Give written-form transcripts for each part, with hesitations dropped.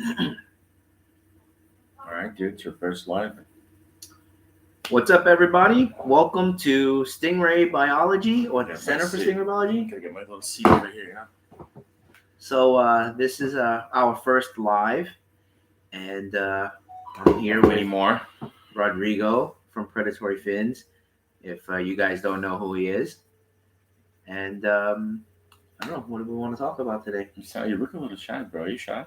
All right, dude, it's your first live. What's up, everybody? Welcome to Stingray Biology or Yeah, the my Center for seat. Stingray Biology. Gotta get my little seat over here. So this is our first live, and I'm here Many with more. Rodrigo from Predatory Fins. If you guys don't know who he is, and I don't know, what do we want to talk about today? You look a little shy, bro. Are you shy?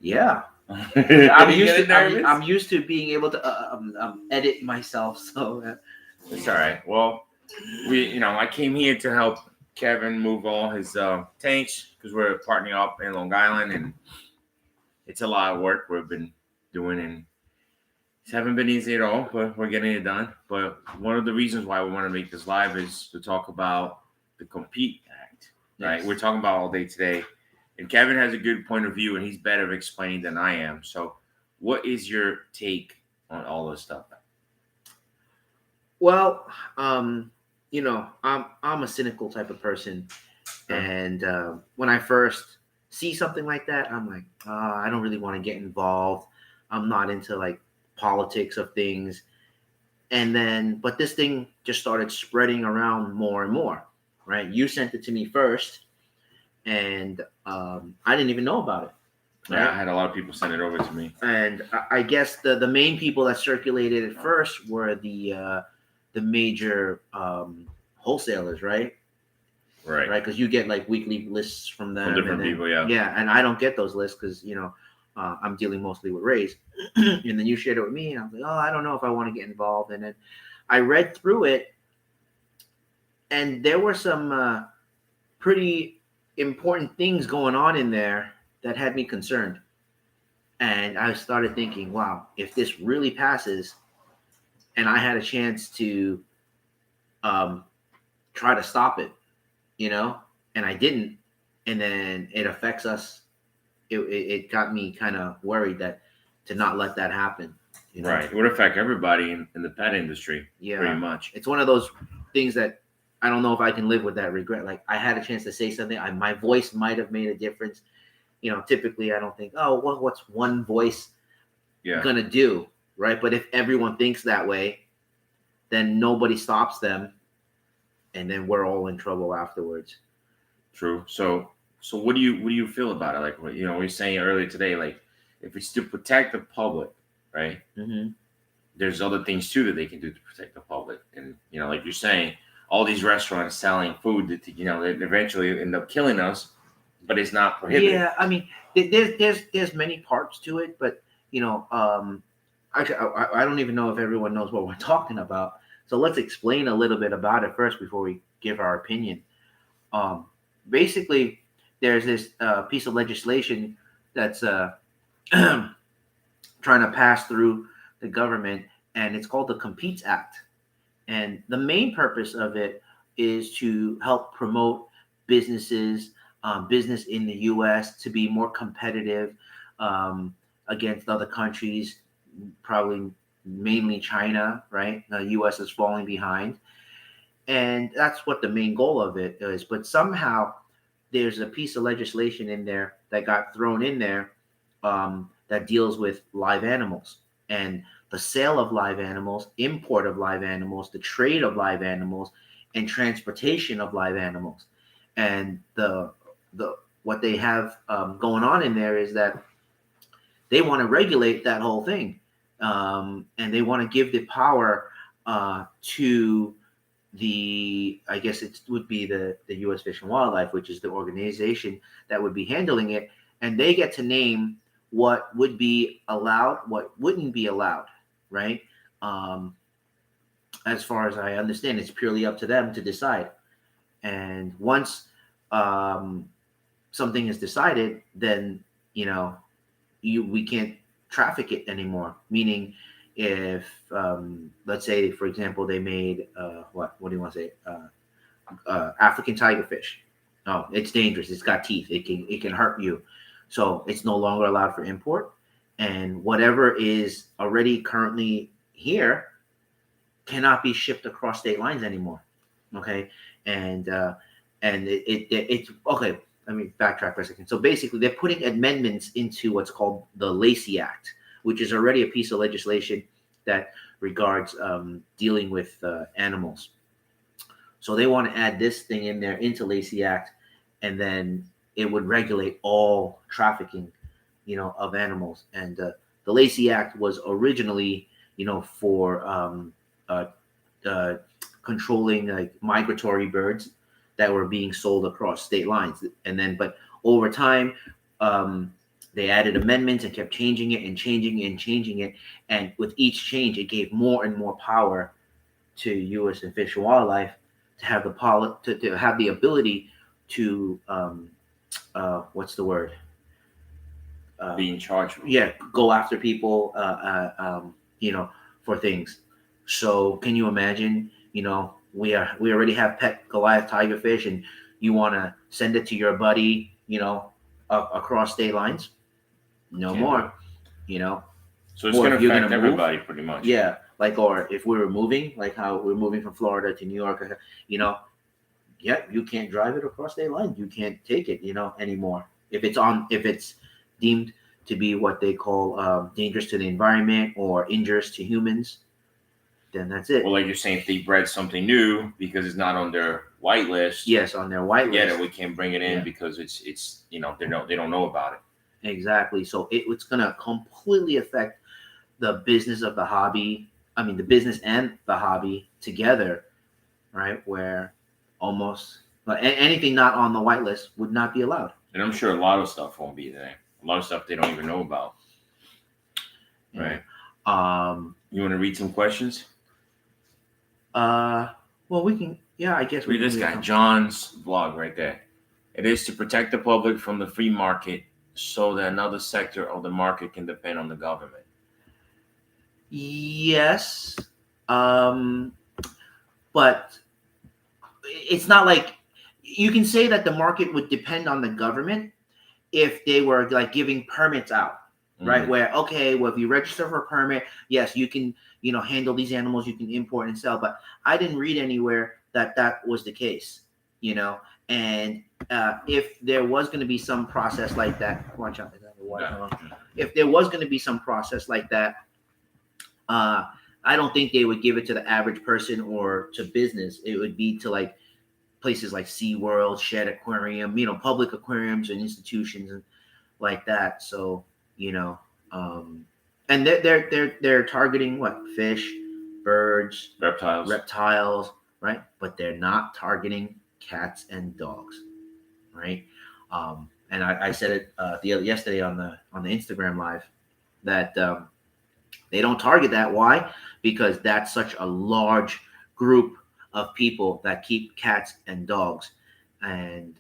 Yeah, I'm used to. I'm used to being able to edit myself. So It's all right. Well, I came here to help Kevin move all his tanks because we're partnering up in Long Island, and it's a lot of work we've been doing, and it haven't been easy at all, but we're getting it done. But one of the reasons why we want to make this live is to talk about the Compete Act, right? Yes. We're talking about all day today, and Kevin has a good point of view, and he's better explaining than I am. So, what is your take on all this stuff? Well, I'm a cynical type of person, Sure. and when I first see something like that, I'm like, I don't really want to get involved. I'm not into like politics of things, and then but this thing just started spreading around more and more. Right? You sent it to me first, and I didn't even know about it. Yeah, Right? I had a lot of people send it over to me. And I guess the main people that circulated it first were the major wholesalers, right? Right. Right, because you get like weekly lists from them, From different people, yeah. Yeah, and I don't get those lists because I'm dealing mostly with rays, and then you shared it with me, and I was like, oh, I don't know if I want to get involved, and then I read through it, and there were some pretty important things going on in there that had me concerned, and I started thinking, wow, if this really passes, and I had a chance to um, try to stop it, and I didn't, and then it affects us. It got me kind of worried that to not let that happen. Right. It would affect everybody in the pet industry, Yeah, pretty much. it's one of those things that I don't know if I can live with that regret. Like I had a chance to say something, my voice might have made a difference. Typically I don't think, oh, what's one voice gonna do, right? But if everyone thinks that way, then nobody stops them, and then we're all in trouble afterwards. True. So what do you feel about it? Like we were saying earlier today, like if it's to protect the public, right? Mm-hmm. There's other things too that they can do to protect the public, and like you're saying, all these restaurants selling food that that eventually end up killing us, but it's not prohibited. Yeah, I mean, there's many parts to it, but I don't even know if everyone knows what we're talking about. So let's explain a little bit about it first before we give our opinion. Um, Basically, there's this piece of legislation that's trying to pass through the government, and it's called the Competes Act. And the main purpose of it is to help promote businesses, business in the U.S. to be more competitive um, against other countries, probably mainly China, right? The U.S. is falling behind. And that's what the main goal of it is. But somehow there's a piece of legislation in there that got thrown in there that deals with live animals and the sale of live animals, import of live animals, the trade of live animals, and transportation of live animals. And the what they have going on in there is that they want to regulate that whole thing, and they want to give the power to I guess it would be the U.S. Fish and Wildlife, which is the organization that would be handling it, and they get to name what would be allowed, what wouldn't be allowed, right? Um, as far as I understand, it's purely up to them to decide. And once um, something is decided, then you know we can't traffic it anymore. Meaning, if let's say, for example, they made what do you want to say? African tigerfish. Oh, it's dangerous. It's got teeth. It can hurt you. So it's no longer allowed for import. And whatever is already currently here cannot be shipped across state lines anymore. Okay, and it's okay. let me backtrack for a second. So basically, they're putting amendments into what's called the Lacey Act, which is already a piece of legislation that regards dealing with animals. So they want to add this thing in there into Lacey Act, and then it would regulate all trafficking, of animals. And the Lacey Act was originally, for controlling like migratory birds that were being sold across state lines. And then, but over time, they added amendments and kept changing it and changing it and changing it. And with each change, it gave more and more power to U.S. and Fish and Wildlife to have to have the ability to what's the word? Be in charge. Yeah, go after people, for things. So can you imagine? We already have pet Goliath tigerfish, and you want to send it to your buddy, across state lines? No more. So it's Or going if to you're affect gonna move, everybody pretty much. Yeah, or if we were moving, like how we're moving from Florida to New York, yeah, you can't drive it across state lines. You can't take it, anymore. If it's deemed to be what they call dangerous to the environment or injurious to humans, then that's it. Well, like you're saying, if they bred something new because it's not on their white list. Yes, on their white list. Yeah, we can't bring it in because it's they don't know about it. Exactly. So it's gonna completely affect the business of the hobby. I mean, the business and the hobby together, right? Where almost anything not on the white list would not be allowed. And I'm sure a lot of stuff won't be there. A lot of stuff they don't even know about. Yeah. Right. You want to read some questions? Well, we can. Yeah, I guess we read can this guy, John's vlog right there. It is to protect the public from the free market, so that another sector of the market can depend on the government. Yes, but it's not like you can say that the market would depend on the government if they were like giving permits out, right? Mm-hmm. Where, okay, well, if you register for a permit, yes, you can, handle these animals, you can import and sell. But I didn't read anywhere that was the case, and if there was going to be some process like that, watch out, if there was going to be some process like that, I don't think they would give it to the average person or to business. It would be to like places like SeaWorld, Shed Aquarium, public aquariums and institutions and like that. So, and they're targeting what? Fish, birds, reptiles, right? But they're not targeting cats and dogs, right? And I said it yesterday on the Instagram live that they don't target that. Why? Because that's such a large group of people that keep cats and dogs, and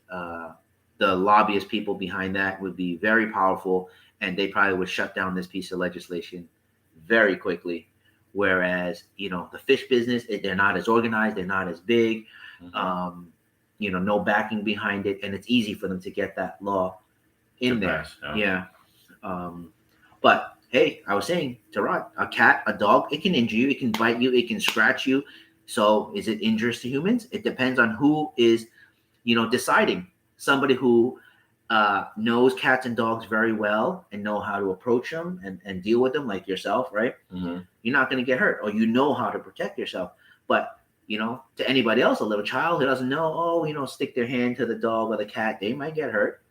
the lobbyist people behind that would be very powerful, and they probably would shut down this piece of legislation very quickly. Whereas, the fish business, they're not as organized, they're not as big, no backing behind it, and it's easy for them to get that law in there. Yeah. But hey, I was saying to Rod, a cat, a dog, it can injure you, it can bite you, it can scratch you. So is it injurious to humans? It depends on who is, deciding. Somebody who knows cats and dogs very well and know how to approach them and deal with them, like yourself, right? Mm-hmm. You're not going to get hurt, or how to protect yourself. But, to anybody else, a little child who doesn't know, stick their hand to the dog or the cat, they might get hurt,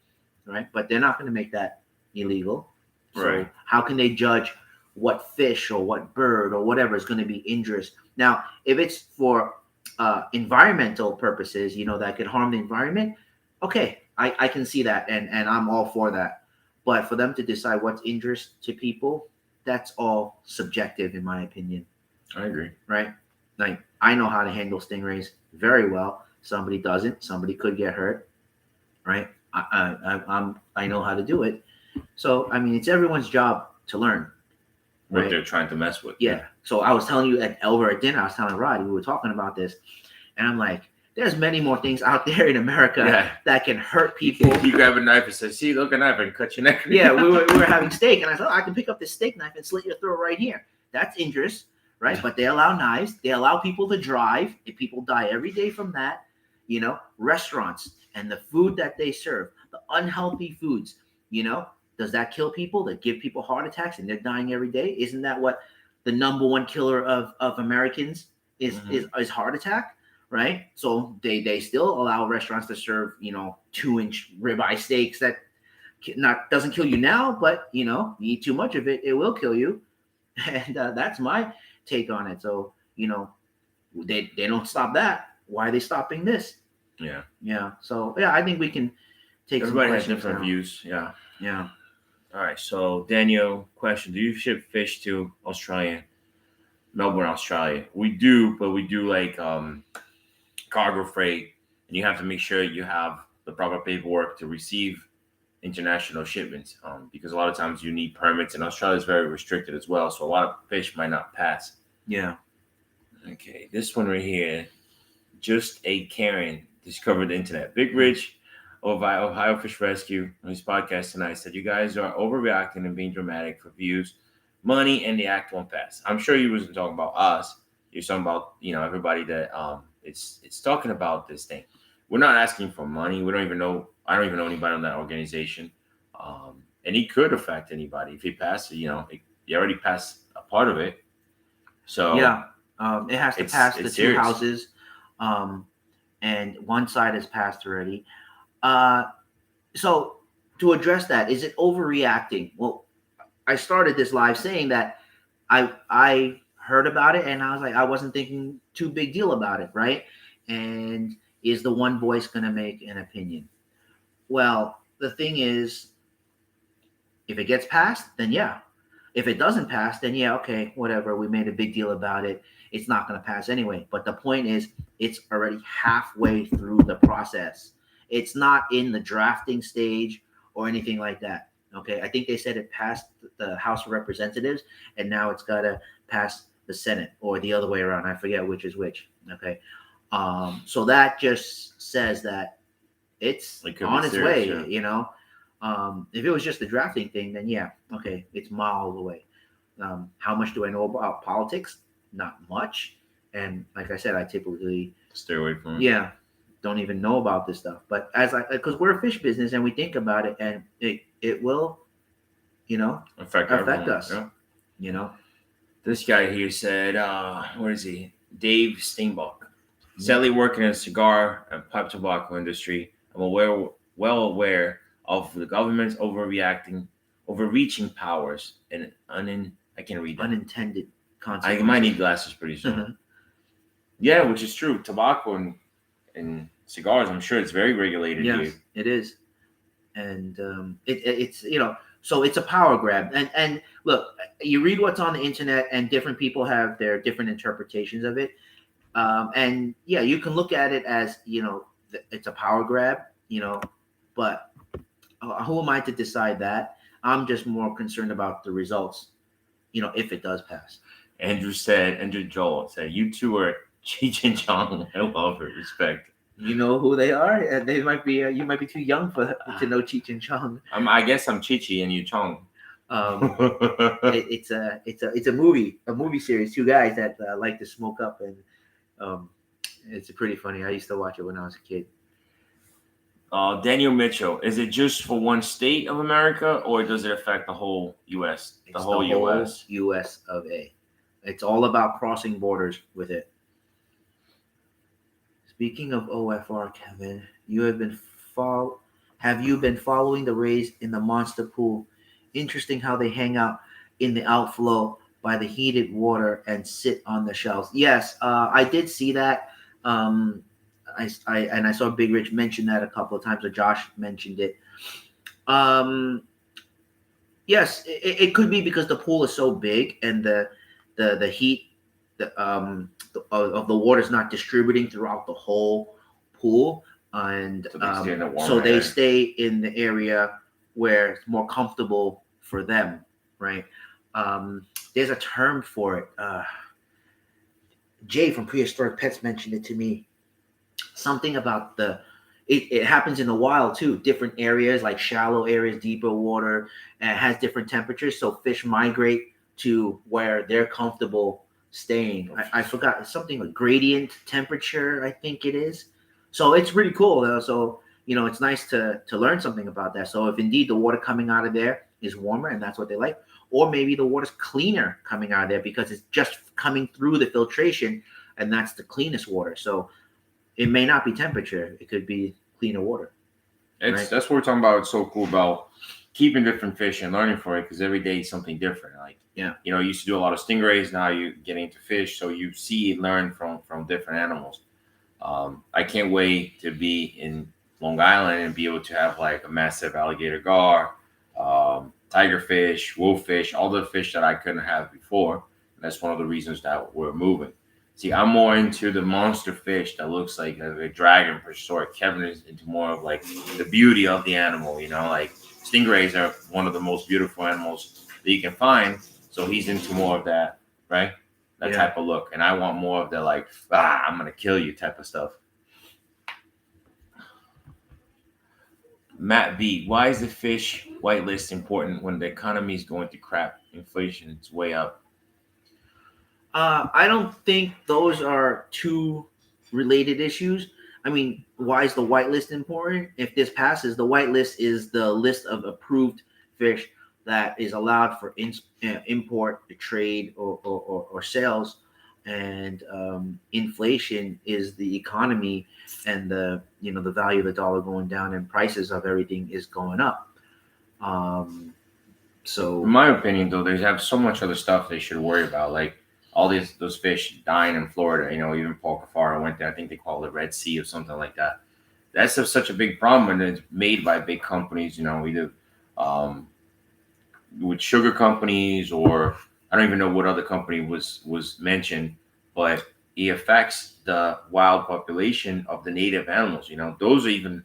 right? But they're not going to make that illegal. So right. How can they judge what fish or what bird or whatever is going to be injurious? Now, if it's for environmental purposes, that could harm the environment, okay, I can see that, and I'm all for that. But for them to decide what's injurious to people, that's all subjective, in my opinion. I agree. Right? Like, I know how to handle stingrays very well. Somebody doesn't. Somebody could get hurt. Right? I know how to do it. So, I mean, it's everyone's job to learn what they're trying to mess with. Yeah. So I was telling you over at dinner, I was telling Rod, we were talking about this, and I'm like, there's many more things out there in America that can hurt people. You grab a knife and say, see, look, a knife, and cut your neck. Yeah, we were having steak, and I thought, I can pick up this steak knife and slit your throat right here. That's injurious, right? But they allow knives. They allow people to drive. If people die every day from that, restaurants and the food that they serve, the unhealthy foods, does that kill people? That give people heart attacks and they're dying every day? Isn't that what the number one killer of Americans is heart attack, right? So they still allow restaurants to serve 2-inch ribeye steaks that doesn't kill you now, but you eat too much of it, it will kill you. And that's my take on it. So they don't stop that. Why are they stopping this? Yeah. So I think we can take. Everybody has different views. Yeah. All right. So Daniel, question: do you ship fish to Melbourne, Australia? We do, but we do like cargo freight, and you have to make sure you have the proper paperwork to receive international shipments, because a lot of times you need permits, and Australia is very restricted as well, so a lot of fish might not pass. Okay, this one right here, just a Karen discovered the internet. Big Rich of Ohio Fish Rescue on his podcast tonight said you guys are overreacting and being dramatic for views, money, and the act won't pass. I'm sure you wasn't talking about us. You're talking about everybody that it's talking about this thing. We're not asking for money. We don't even know. I don't even know anybody on that organization, and he could affect anybody if he passes. He already passed a part of it. So it has to pass the two houses, and one side has passed already. So to address that, is it overreacting? Well, I started this live saying that I heard about it and I was like, I wasn't thinking too big deal about it, right? And is the one voice going to make an opinion? Well, the thing is, if it gets passed, then yeah. If it doesn't pass, then yeah, okay, whatever. We made a big deal about it. It's not going to pass anyway. But the point is, it's already halfway through the process. It's not in the drafting stage or anything like that. Okay, I think they said it passed the House of Representatives, and now it's got to pass the Senate, or the other way around. I forget which is which. Okay, so that just says that it's on its way. Yeah. If it was just the drafting thing, then yeah, okay, it's miles away. How much do I know about politics? Not much. And like I said, I typically stay away from it. Yeah, don't even know about this stuff. But because we're a fish business and we think about it, and it will, affect us. Yeah. This guy here said, where is he? Dave Steinbach. Sadly, working in the cigar and pipe tobacco industry, I'm well aware of the government's overreaching powers and I can't read that. Unintended consequences. I might need glasses pretty soon. Yeah, which is true. Tobacco and cigars, I'm sure it's very regulated. Yes, here. It is. And it's so it's a power grab. And look, you read what's on the internet, and different people have their different interpretations of it. And yeah, you can look at it as it's a power grab, but who am I to decide that? I'm just more concerned about the results, if it does pass. Andrew Joel said, you two are Cheech and Chong. I love it. Respect. You know who they are? They might be. You might be too young to know Cheech and Chong. I guess I'm Chichi and you Chong. It's a movie series. Two guys that like to smoke up, and it's pretty funny. I used to watch it when I was a kid. Daniel Mitchell, is it just for one state of America, or does it affect the whole U.S.? The whole U.S. of A. It's all about crossing borders with it. Speaking of OFR, Kevin, have you been following the rays in the monster pool? Interesting how they hang out in the outflow by the heated water and sit on the shelves. Yes, I did see that. I saw Big Rich mention that a couple of times, or Josh mentioned it. Yes, it could be because the pool is so big and the heat of the water is not distributing throughout the whole pool, and so they stay in the area where it's more comfortable for them, right? There's a term for it. Jay from Prehistoric Pets mentioned it to me. Something about it happens in the wild too. Different areas, like shallow areas, deeper water, and it has different temperatures. So fish migrate to where they're comfortable staying. I forgot something like gradient temperature, I think it is. So it's really cool. So it's nice to learn something about that. So if indeed the water coming out of there is warmer and that's what they like, or maybe the water's cleaner coming out of there because it's just coming through the filtration and that's the cleanest water. So it may not be temperature; it could be cleaner water. That's what we're talking about. It's so cool about keeping different fish and learning from it, because every day is something different. Like, you used to do a lot of stingrays, now you get into fish, so you see and learn from different animals. I can't wait to be in Long Island and be able to have like a massive alligator gar, tigerfish, wolffish, all the fish that I couldn't have before. And that's one of the reasons that we're moving. See, I'm more into the monster fish that looks like a dragon prehistoric. Kevin is into more of like the beauty of the animal, like stingrays are one of the most beautiful animals that you can find. So he's into more of that, right? That type of look. And I want more of the like, I'm going to kill you type of stuff. Matt B, why is the fish whitelist important when the economy is going through crap? Inflation is way up. I don't think those are two related issues. I mean, why is the whitelist important? If this passes, the whitelist is the list of approved fish that is allowed for import, trade, or sales. And inflation is the economy and the value of the dollar going down and prices of everything is going up. So, in my opinion, though, they have so much other stuff they should worry about, like all those fish dying in Florida. Even Paul Cafaro went there. I think they call it Red Sea or something like that. That's such a big problem, and it's made by big companies. Either with sugar companies, or I don't even know what other company was mentioned, but it affects the wild population of the native animals. Those are even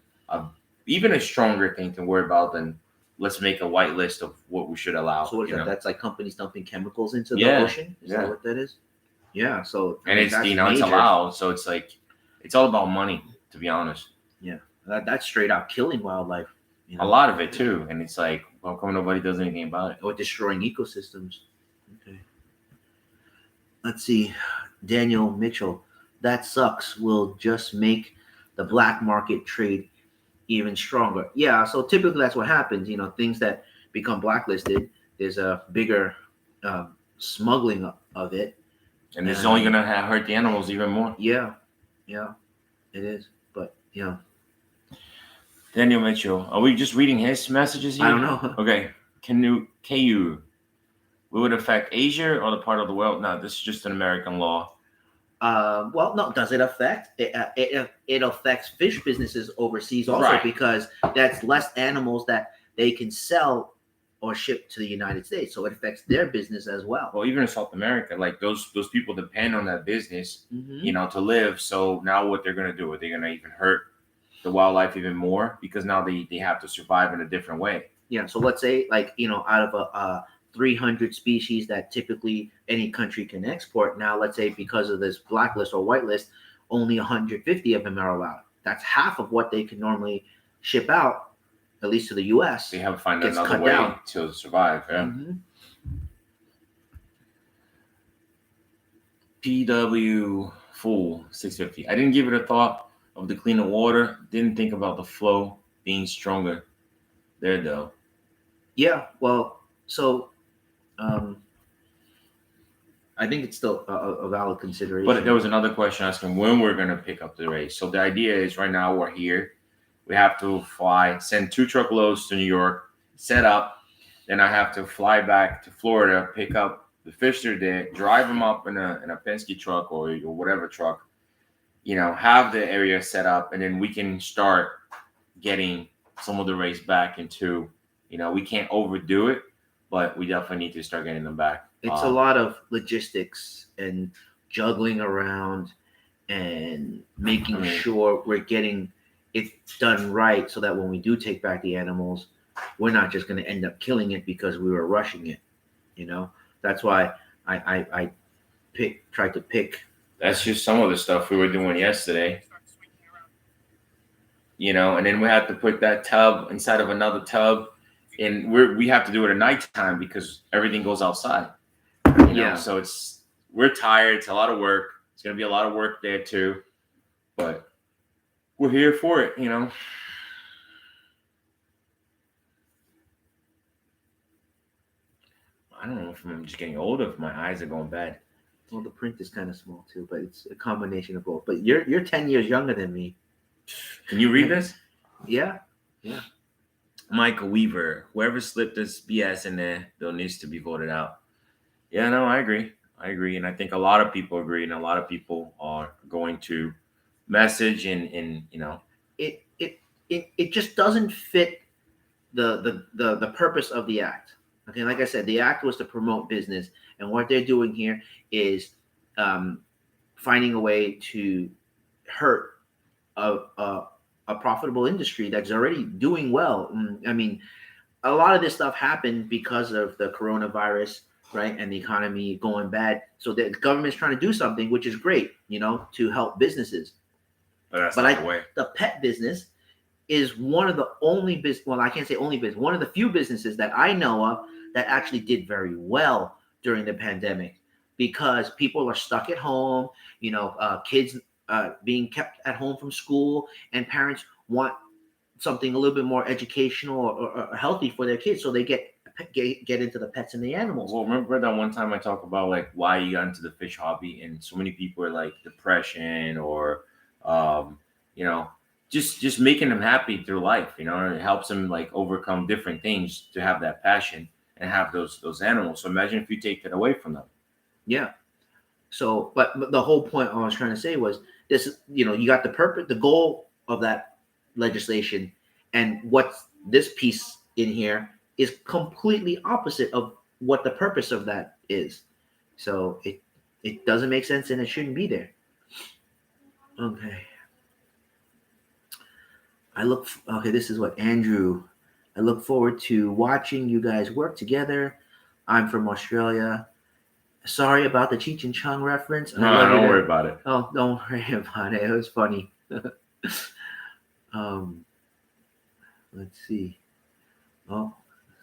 a stronger thing to worry about than let's make a white list of what we should allow. So what is that? That's like companies dumping chemicals into the ocean? Is that what that is? Yeah. So it's it's allowed. So it's like it's all about money, to be honest. Yeah, that's straight out killing wildlife. A lot of it too, and it's like, how come nobody does anything about it? Or destroying ecosystems. Okay. Let's see, Daniel Mitchell. That sucks. Will just make the black market trade even stronger. Yeah, so typically that's what happens. Things that become blacklisted, there's a bigger smuggling of it, and it's only going to hurt the animals even more. Yeah, it is. But Daniel Mitchell, are we just reading his messages here? I don't know. Okay, KU, will it affect Asia or the part of the world? No, this is just an American law. Well, no. Does it affect? It affects fish businesses overseas also, because that's less animals that they can sell or ship to the United States. So it affects their business as well. Well, even in South America, like those people depend on that business, to live. So now what they're going to do? Are they going to even hurt the wildlife even more? Because now they have to survive in a different way. Yeah. So let's say out of a 300 species that typically any country can export. Now, let's say because of this blacklist or whitelist, only 150 of them are allowed. That's half of what they can normally ship out, at least to the U.S. They have to find another way to survive. Yeah. PW Full 650. I didn't give it a thought of the cleaner water. Didn't think about the flow being stronger there, though. Yeah, well, so I think it's still a valid consideration. But there was another question asking when we're going to pick up the race. So the idea is right now we're here. We have to send 2 truckloads to New York, set up. Then I have to fly back to Florida, pick up the fish that are there, drive them up in a Penske truck or whatever truck, have the area set up, and then we can start getting some of the race back into, we can't overdo it, but we definitely need to start getting them back. It's a lot of logistics and juggling around and making sure we're getting it done right so that when we do take back the animals, we're not just going to end up killing it because we were rushing it. That's why I tried to pick. That's just some of the stuff we were doing yesterday. And then we had to put that tub inside of another tub. And we have to do it at nighttime because everything goes outside. So we're tired. It's a lot of work. It's going to be a lot of work there too. But we're here for it, I don't know if I'm just getting older, if my eyes are going bad. Well, the print is kind of small too, but it's a combination of both. But you're 10 years younger than me. Can you read this? Yeah. Michael Weaver, whoever slipped this BS in there, bill needs to be voted out. Yeah, no, I agree. And I think a lot of people agree, and a lot of people are going to message and It just doesn't fit the purpose of the act. Okay, like I said, the act was to promote business, and what they're doing here is finding a way to hurt a profitable industry that's already doing well. I mean, a lot of this stuff happened because of the coronavirus, right, and the economy going bad. So the government's trying to do something, which is great, to help businesses. but that's not the way. The pet business is one of the only business. Well, I can't say only business. One of the few businesses that I know of that actually did very well during the pandemic, because people are stuck at home. Kids being kept at home from school, and parents want something a little bit more educational or healthy for their kids, so they get into the pets and the animals. Well, remember that one time I talked about like why you got into the fish hobby, and so many people are like depression or just making them happy through life, and it helps them like overcome different things to have that passion and have those animals. So imagine if you take that away from them. Yeah. So, but the whole point I was trying to say was this: you got the purpose, the goal of that legislation, and what's this piece in here is completely opposite of what the purpose of that is. So it doesn't make sense, and it shouldn't be there. Okay. This is what Andrew. I look forward to watching you guys work together. I'm from Australia. Sorry about the Cheech and Chong reference. No, don't worry about it. Oh, don't worry about it. It was funny. Let's see. Oh,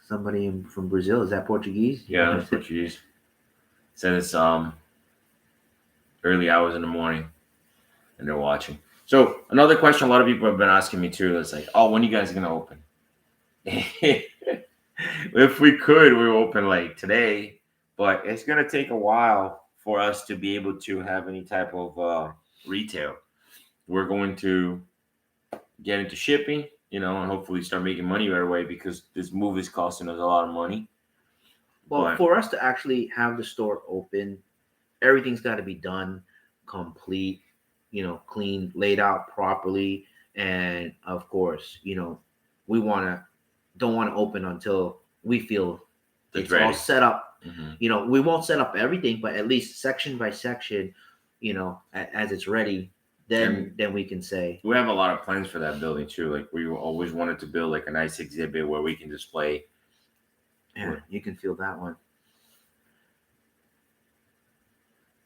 somebody from Brazil. Is that Portuguese? Yeah, that's Portuguese. Said it's early hours in the morning, and they're watching. So another question a lot of people have been asking me too is like, oh, when are you guys gonna open? If we could, we would open like today, but it's gonna take a while for us to be able to have any type of retail. We're going to get into shipping, and hopefully start making money right away, because this move is costing us a lot of money. Well, for us to actually have the store open, everything's got to be done, complete, clean, laid out properly, and of course, we don't want to open until we feel it's all set up. Mm-hmm. We won't set up everything, but at least section by section, as it's ready, then we can say. We have a lot of plans for that building too. Like we always wanted to build like a nice exhibit where we can display. Yeah, you can feel that one.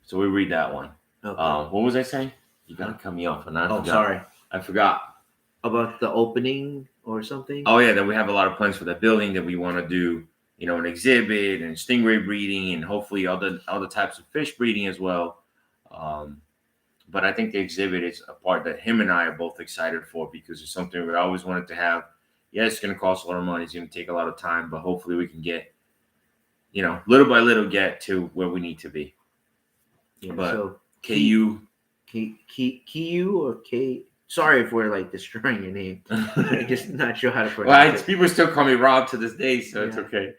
So we read that one. Okay. What was I saying? You gotta cut me off. Sorry. I forgot. About the opening or something? Oh yeah, that we have a lot of plans for that building, that we want to do, an exhibit and stingray breeding, and hopefully other types of fish breeding as well. But I think the exhibit is a part that him and I are both excited for, because it's something we always wanted to have. Yeah, it's going to cost a lot of money. It's going to take a lot of time, but hopefully we can get, little by little, get to where we need to be. Yeah, but so KU or K. Sorry if we're like destroying your name. I'm just not sure how to pronounce it. People still call me Rob to this day, so It's okay.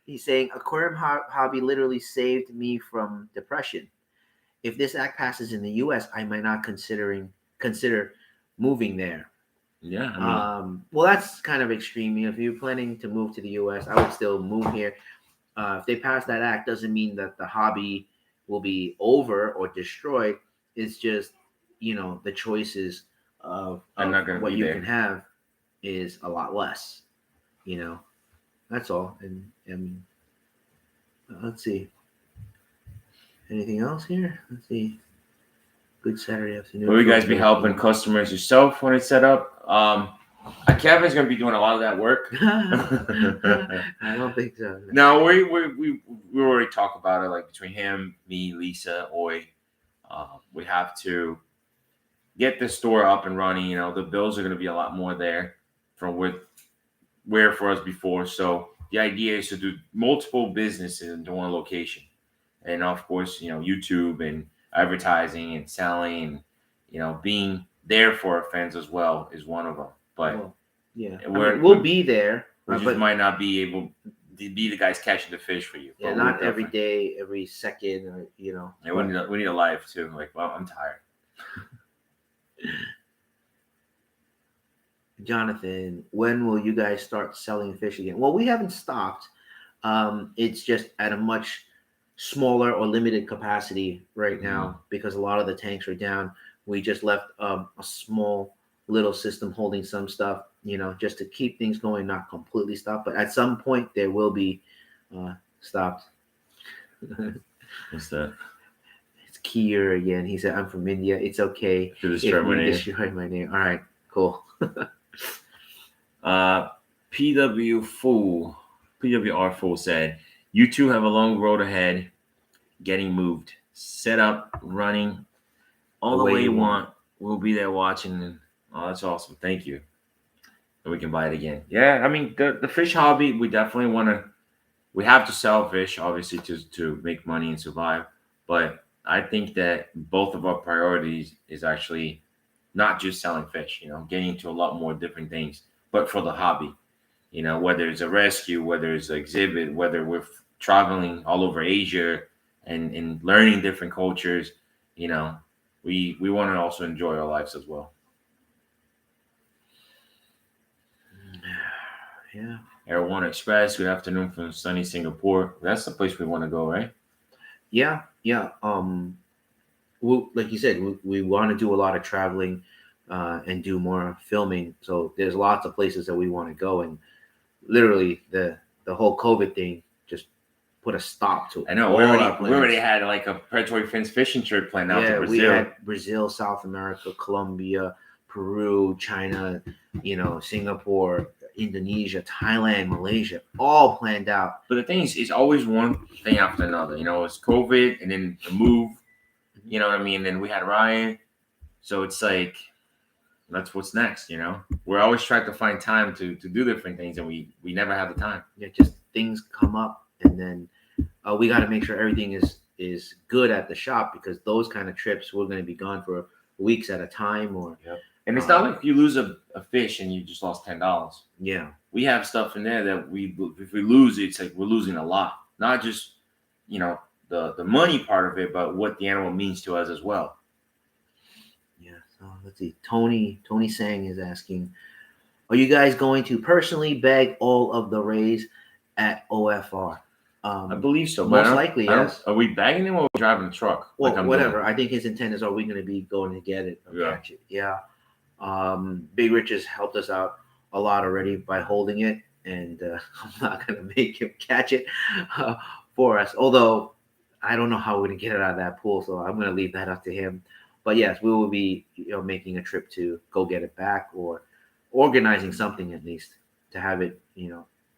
He's saying aquarium hobby literally saved me from depression. If this act passes in the U.S., I might not consider moving there. Yeah. Well, that's kind of extreme. If you're planning to move to the U.S., I would still move here. If they pass that act, doesn't mean that the hobby will be over or destroyed. It's just, the choices of what you can have is a lot less. That's all. And let's see. Anything else here? Let's see. Good Saturday afternoon. Will you guys be helping customers yourself when it's set up? Kevin's going to be doing a lot of that work. I don't think so. No, we already talked about it. Like between him, me, Lisa, Oi, we have to get the store up and running. The bills are going to be a lot more there from where for us before. So the idea is to do multiple businesses into one location, and of course, YouTube and advertising and selling, and being there for our fans as well is one of them. But Well, yeah, we'll be there. We just but might not be able to be the guys catching the fish for you. yeah, But not every day, every second, or And we need a life too. Like, well, I'm tired. Jonathan, when will you guys start selling fish again? Well, we haven't stopped. It's just at a much smaller or limited capacity right now because a lot of the tanks are down. We just left a small little system holding some stuff, just to keep things going, not completely stopped. But at some point, there will be stopped. What's that? It's Kier again. He said, "I'm from India. It's okay if you destroy my name." All right, cool. PWR Fool said, "You two have a long road ahead, getting moved, set up, running, all the way you want. We'll be there watching." And that's awesome. Thank you. And we can buy it again. Yeah, I mean the fish hobby. We definitely want to. We have to sell fish, obviously, to make money and survive. But I think that both of our priorities is actually not just selling fish. Getting into a lot more different things, but for the hobby. Whether it's a rescue, whether it's an exhibit, whether we're traveling all over Asia and learning different cultures, we want to also enjoy our lives as well. Yeah. Air One Express, good afternoon from sunny Singapore. That's the place we want to go, right? Yeah. Like you said, we want to do a lot of traveling and do more filming. So there's lots of places that we want to go, and literally the whole COVID thing just put a stop to it. I know. We already had like a Predatory Fins fishing trip planned out to Brazil. We had Brazil, South America, Colombia, Peru, China, Singapore, Indonesia, Thailand, Malaysia, all planned out. But the thing is, it's always one thing after another. It's COVID and then the move. You know what I mean? And we had Ryan. So it's like, that's what's next, We're always trying to find time to do different things, and we never have the time. Yeah, just things come up, and then we got to make sure everything is good at the shop, because those kind of trips, we're going to be gone for weeks at a time. And it's not like you lose a fish and you just lost $10. Yeah. We have stuff in there that if we lose it, it's like we're losing a lot. Not just, the money part of it, but what the animal means to us as well. Yeah. So let's see. Tony Sang is asking, are you guys going to personally bag all of the rays at OFR? I believe so. Most likely, yes. Are we bagging them or driving the truck? Well, whatever. I think his intent is, are we going to be going to get it or catch it? Yeah. Big Rich has helped us out a lot already by holding it, and I'm not going to make him catch it for us. Although I don't know how we're going to get it out of that pool, so I'm going to leave that up to him. But yes, we will be making a trip to go get it back, or organizing something at least to have it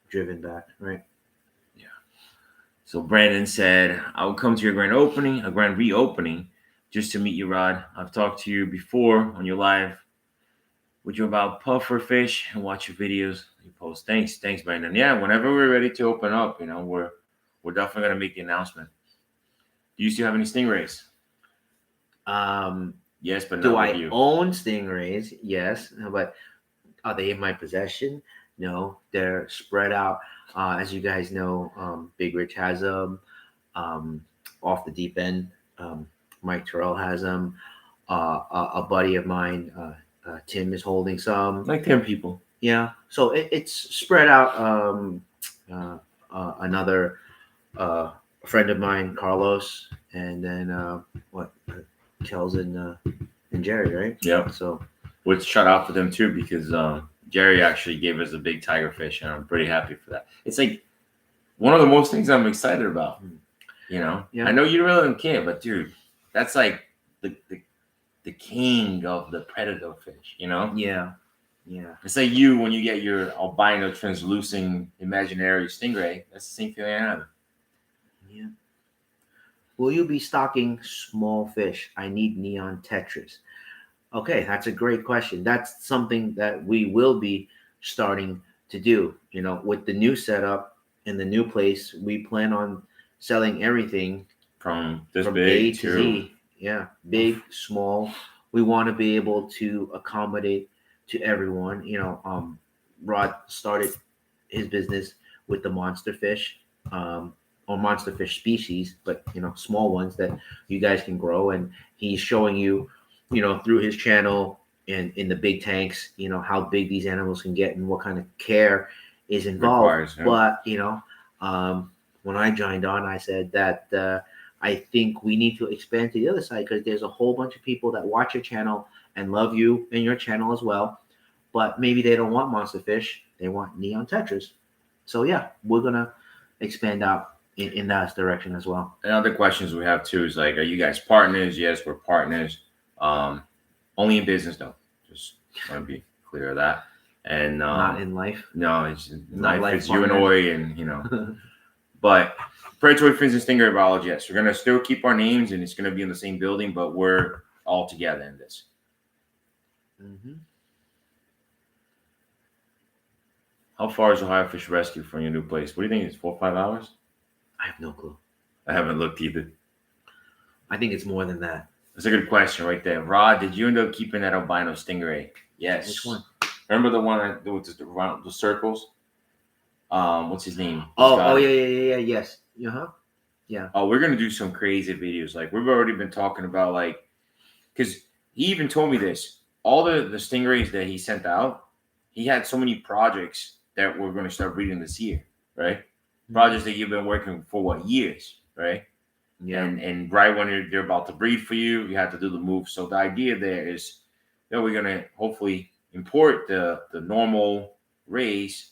driven back, right? Yeah. So Brandon said, I will come to your grand reopening, just to meet you, Rod. I've talked to you before on your live with you about puffer fish and watch your videos you post. Thanks, Brandon. Yeah, whenever we're ready to open up, we're definitely gonna make the announcement. Do you still have any stingrays? Yes, but do I own stingrays? Yes, but are they in my possession? No, they're spread out. As you guys know, Big Rich has them. Off the deep end, Mike Terrell has them. A buddy of mine, Tim, is holding some. Like 10 people. Yeah, so it's spread out. Another friend of mine, Carlos, and then Kels and Jerry, right? Yeah. So, which shout out for them too, because Jerry actually gave us a big tiger fish, and I'm pretty happy for that. It's like one of the most things I'm excited about. Yeah. I know you really don't care, but dude, that's like the king of the predator fish, Yeah. It's like you when you get your albino translucent imaginary stingray. That's the same feeling I have. Yeah. Will you be stocking small fish? I need neon tetras. Okay, that's a great question. That's something that we will be starting to do. With the new setup, in the new place, we plan on selling everything from this from big A to Z. Yeah, big, small. We want to be able to accommodate to everyone. Rod started his business with the monster fish, or monster fish species, but small ones that you guys can grow. And he's showing you, through his channel and in the big tanks, how big these animals can get and what kind of care is involved. Requires, yeah. But when I joined on, I said that I think we need to expand to the other side because there's a whole bunch of people that watch your channel and love you and your channel as well. But maybe they don't want monster fish; they want neon tetras. So yeah, we're gonna expand out in that direction as well. And other questions we have too is like, are you guys partners? Yes, we're partners. Only in business though. Just want to be clear of that. And Not in life. no, it's Not life. life It's you and partners. Oi, and But Predatory Fins and Stingray Biology, yes, we're gonna still keep our names, and it's gonna be in the same building, but we're all together in this. Mm-hmm. How far is Ohio Fish Rescue from your new place? What do you think? It's 4 or 5 hours? I have no clue. I haven't looked either. I think it's more than that. That's a good question right there. Rod, did you end up keeping that albino stingray? Yes. Which one? Remember the one with the circles? What's his name? Yeah. Yes. Uh-huh. Yeah. Oh, we're gonna do some crazy videos. Like we've already been talking about, like, because he even told me this. All the stingrays that he sent out, he had so many projects that we're gonna start breeding this year, right? Mm-hmm. Projects that you've been working for what, years, right? Yeah. And right when they're about to breed for you, you have to do the move. So the idea there is that we're gonna hopefully import the normal rays,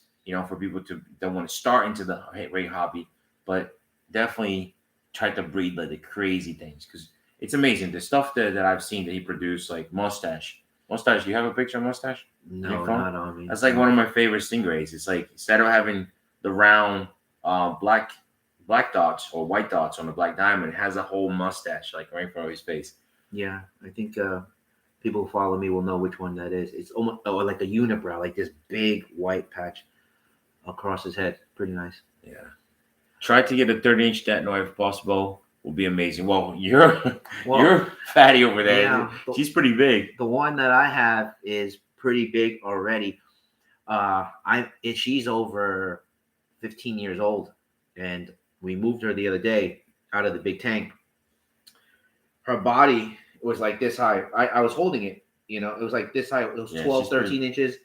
for people that want to start into the ray hobby, but definitely try to breed like the crazy things because it's amazing the stuff that I've seen that he produced, like mustache. Mustache, do you have a picture of mustache? No, not on me. That's like one of my favorite stingrays. It's like instead of having the round black dots or white dots on the black diamond, it has a whole mustache like right in front of his face. Yeah, I think people who follow me will know which one that is. It's almost like a unibrow, like this big white patch across his head. Pretty nice. Yeah. Try to get a 30-inch Detnoy if possible. Will be amazing. Well, you're fatty over there. Yeah, she's pretty big. The one that I have is pretty big already. She's over 15 years old, and we moved her the other day out of the big tank. Her body was like this high. I was holding it, it was like this high. It was 12, 13 inches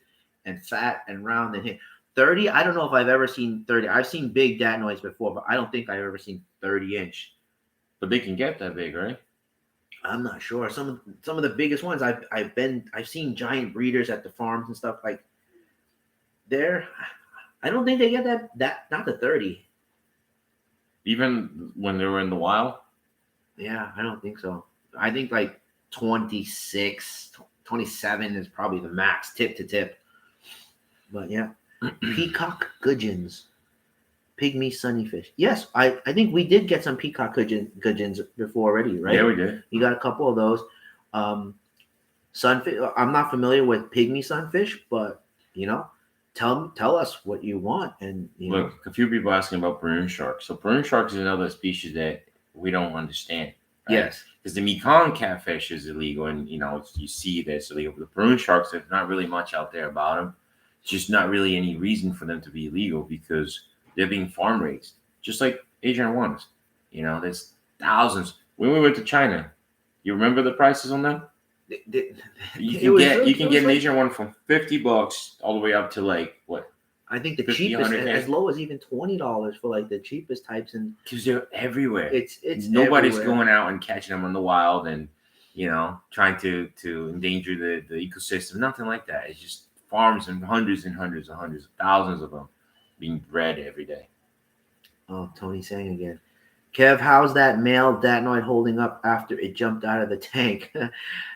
and fat and round and hit. 30, I don't know if I've ever seen 30. I've seen big Datnoids before, but I don't think I've ever seen 30-inch. But they can get that big, right? I'm not sure. Some of the biggest ones I've seen giant breeders at the farms and stuff like there. I don't think they get that not the 30. Even when they were in the wild? Yeah, I don't think so. I think like 26, 27 is probably the max tip to tip. But yeah. Peacock gudgeons, pygmy sunnyfish. Yes, I think we did get some peacock gudgeons before already, right? Yeah, we did. You got a couple of those. Sunfish. I'm not familiar with pygmy sunfish, but tell us what you want. And look, a few people asking about Piranha sharks. So Piranha sharks is another species that we don't understand. Right? Yes, because the Mekong catfish is illegal, and you see this illegal. But the Piranha sharks, there's not really much out there about them. Just not really any reason for them to be illegal because they're being farm raised, just like HR1s. There's thousands. When we went to China, you remember the prices on them? You can get an HR1 from $50 all the way up to like what? I think the cheapest, as low as even $20 for like the cheapest types, and because they're everywhere. It's nobody's everywhere. Going out and catching them in the wild and trying to endanger the ecosystem. Nothing like that. It's just farms and hundreds of thousands of them being bred every day. Oh, Tony saying again. Kev, how's that male Datnoid holding up after it jumped out of the tank?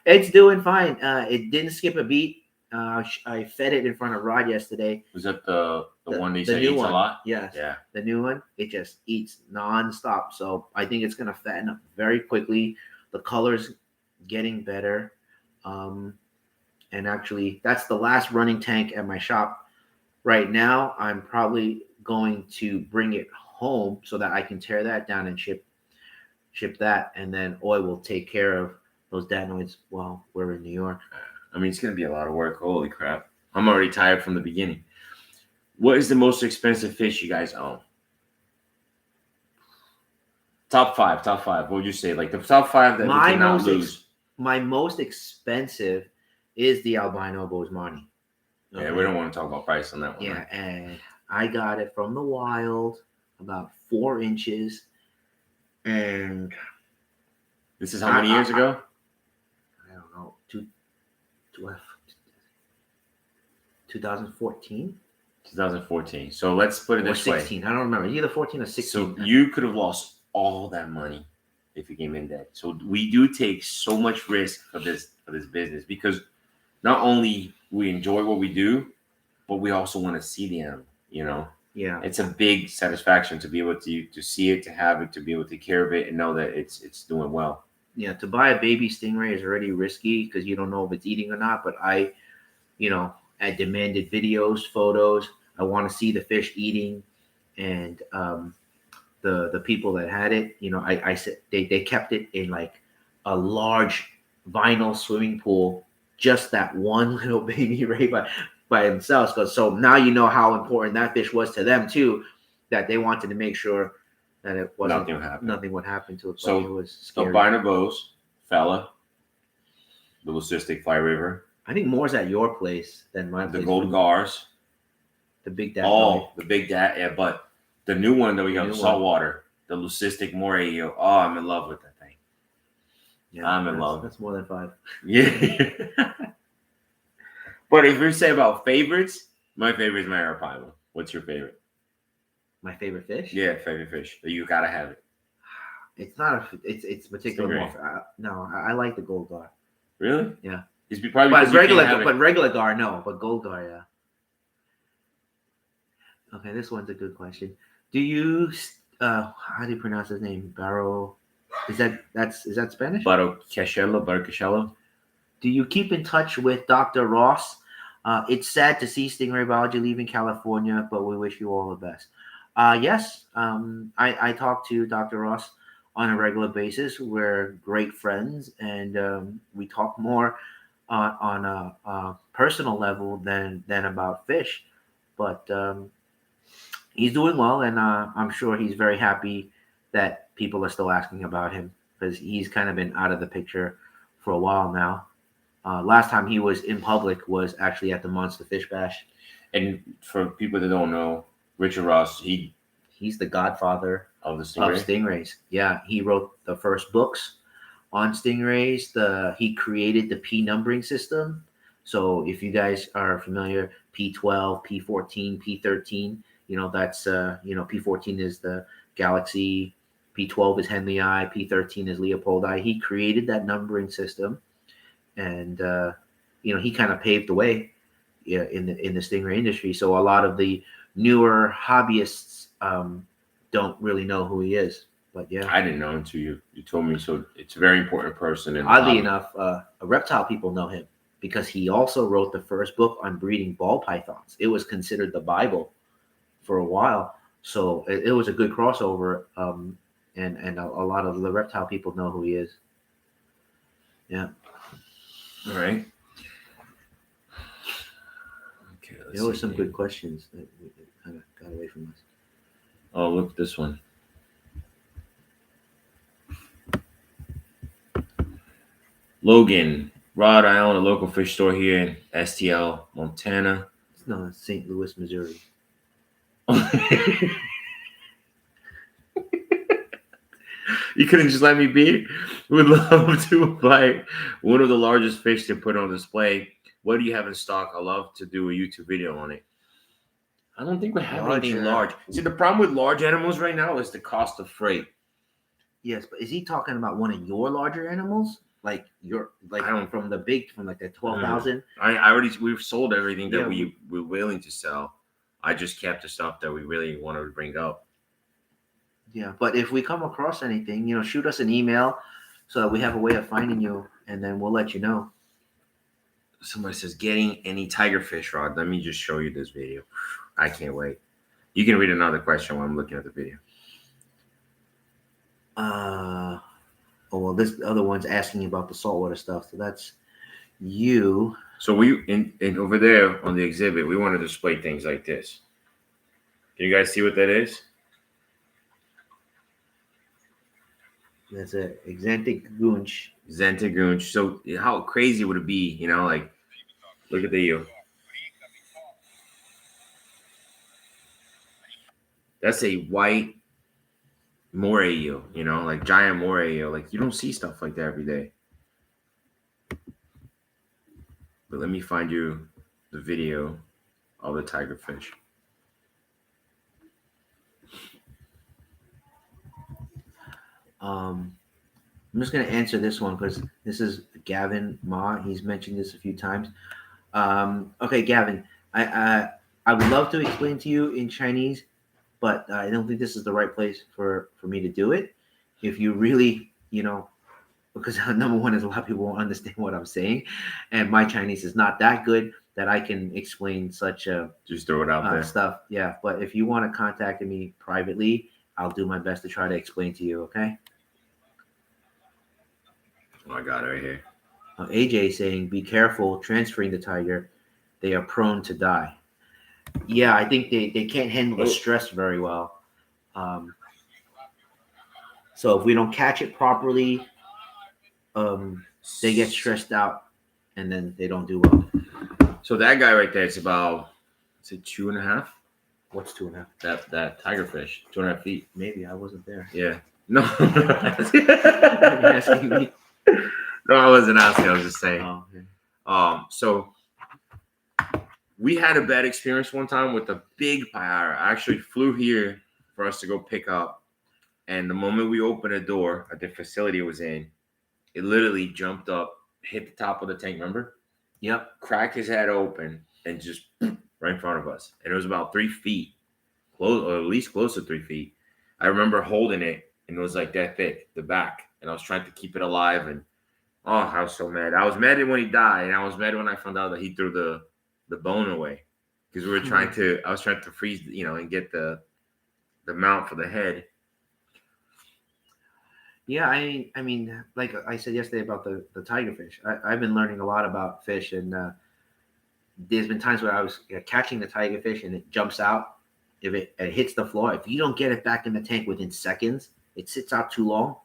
It's doing fine. It didn't skip a beat. I fed it in front of Rod yesterday. Was that the one that eats a lot? Yes. Yeah. The new one. It just eats nonstop. So I think it's gonna fatten up very quickly. The color's getting better. And actually, that's the last running tank at my shop right now. I'm probably going to bring it home so that I can tear that down and ship that, and then Oi will take care of those danoids while we're in New York. I mean, it's gonna be a lot of work. Holy crap! I'm already tired from the beginning. What is the most expensive fish you guys own? Top five. What would you say? Like the top five that we cannot lose. My most expensive is the albino Boesmani. Okay. Yeah, we don't want to talk about price on that one. Yeah, right? And I got it from the wild, about 4 inches. And this is how many years ago? I don't know. 2014? 2014. So let's put it this 16. way. I don't remember. Either 14 or 16. So you could have lost all that money if you came in dead. So we do take so much risk for this business, because not only we enjoy what we do, but we also want to see the animal, you know? Yeah. It's a big satisfaction to be able to see it, to have it, to be able to take care of it and know that it's doing well. Yeah, to buy a baby stingray is already risky because you don't know if it's eating or not. But I demanded videos, photos. I want to see the fish eating, and the people that had it, I said they kept it in like a large vinyl swimming pool, just that one little baby ray by themselves. So now you know how important that fish was to them too, that they wanted to make sure that it wasn't nothing would happen to it. So it was scary. albino bows, fella, the leucistic fly river. I think more's at your place than my place. The gold gars. The big dad. Oh, the big dad. Yeah, but the new one that we got, saltwater, the leucistic moray. Oh, I'm in love with that thing. Yeah, I'm in love. That's more than 5. Yeah. But if we say about favorites, my favorite is my Arapaima. What's your favorite? My favorite fish? Yeah, favorite fish. You gotta have it. It's not it's particular. No, I like the gold gar. Really? Yeah. It's probably regular gar, no, but gold gar, yeah. Okay, this one's a good question. Do you how do you pronounce his name? Barrow? Is that Spanish? Barocachelo. Do you keep in touch with Dr. Ross? It's sad to see Stingray Biology leaving California, but we wish you all the best. Yes, I talk to Dr. Ross on a regular basis. We're great friends, and we talk more on a personal level than about fish. But he's doing well, and I'm sure he's very happy that people are still asking about him, because he's kind of been out of the picture for a while now. Last time he was in public was actually at the Monster Fish Bash. And for people that don't know, Richard Ross, he's the godfather of the stingrays. Yeah, he wrote the first books on stingrays. He created the P numbering system. So if you guys are familiar, P12, P14, P13, that's P14 is the Galaxy, P12 is Henley, P13 is Leopoldi. He created that numbering system, and he kind of paved the way in the stingray industry. So a lot of the newer hobbyists don't really know who he is. But yeah, I didn't know until you told me. So it's a very important person. And oddly enough, reptile people know him because he also wrote the first book on breeding ball pythons. It was considered the Bible for a while, so it was a good crossover. And a lot of the reptile people know who he is. Yeah. All right. Okay. There were some good questions that kind of got away from us. Oh, look at this one. Logan Rod, I own a local fish store here in STL, Montana. No, it's St. Louis, Missouri. You couldn't just let me be? We'd love to buy one of the largest fish to put on display. What do you have in stock? I love to do a YouTube video on it. I don't think we have anything large. See, the problem with large animals right now is the cost of freight. Yes, but is he talking about one of your larger animals? Like from the 12,000? We've sold everything that we were willing to sell. I just kept the stuff that we really wanted to bring up. Yeah, but if we come across anything, shoot us an email so that we have a way of finding you, and then we'll let you know. Somebody says, getting any tiger fish rod. Let me just show you this video. I can't wait. You can read another question while I'm looking at the video. Oh well, this other one's asking about the saltwater stuff, so that's you. So we in over there on the exhibit, we want to display things like this. Can you guys see what that is? That's a Xanthic goonch. Xanthigoonch. So how crazy would it be? You know, like look at the eel. That's a white moray eel. You know, like giant moray eel. Like you don't see stuff like that every day. But let me find you the video of the tigerfish. I'm just going to answer this one because this is Gavin Ma. He's mentioned this a few times. Okay, Gavin, I would love to explain to you in Chinese, but I don't think this is the right place for me to do it. If you really, because number one is a lot of people won't understand what I'm saying, and my Chinese is not that good that I can explain such just throw it out there stuff. Yeah, but if you want to contact me privately, I'll do my best to try to explain to you. Okay. Oh, I got it right here. AJ saying, "Be careful transferring the tiger; they are prone to die." Yeah, I think they can't handle the stress very well. So if we don't catch it properly, they get stressed out, and then they don't do well. So that guy right there, it's about, is it 2.5? What's 2.5? That tigerfish, 2.5 feet. Maybe I wasn't there. Yeah. No. You're asking me. No, I wasn't asking. I was just saying. Oh, okay. So we had a bad experience one time with a big pyara. I actually flew here for us to go pick up, and the moment we opened the door at the facility it was in, it literally jumped up, hit the top of the tank. Remember? Yep. Cracked his head open and just right in front of us. And it was about 3 feet, close, or at least close to 3 feet. I remember holding it, and it was like that thick, the back, and I was trying to keep it alive. And oh, I was so mad. I was mad when he died, and I was mad when I found out that he threw the bone away, because we were trying to. I was trying to freeze, and get the mount for the head. Yeah, I mean, like I said yesterday about the tigerfish. I've been learning a lot about fish, and there's been times where I was catching the tigerfish and it jumps out. If it hits the floor, if you don't get it back in the tank within seconds, it sits out too long.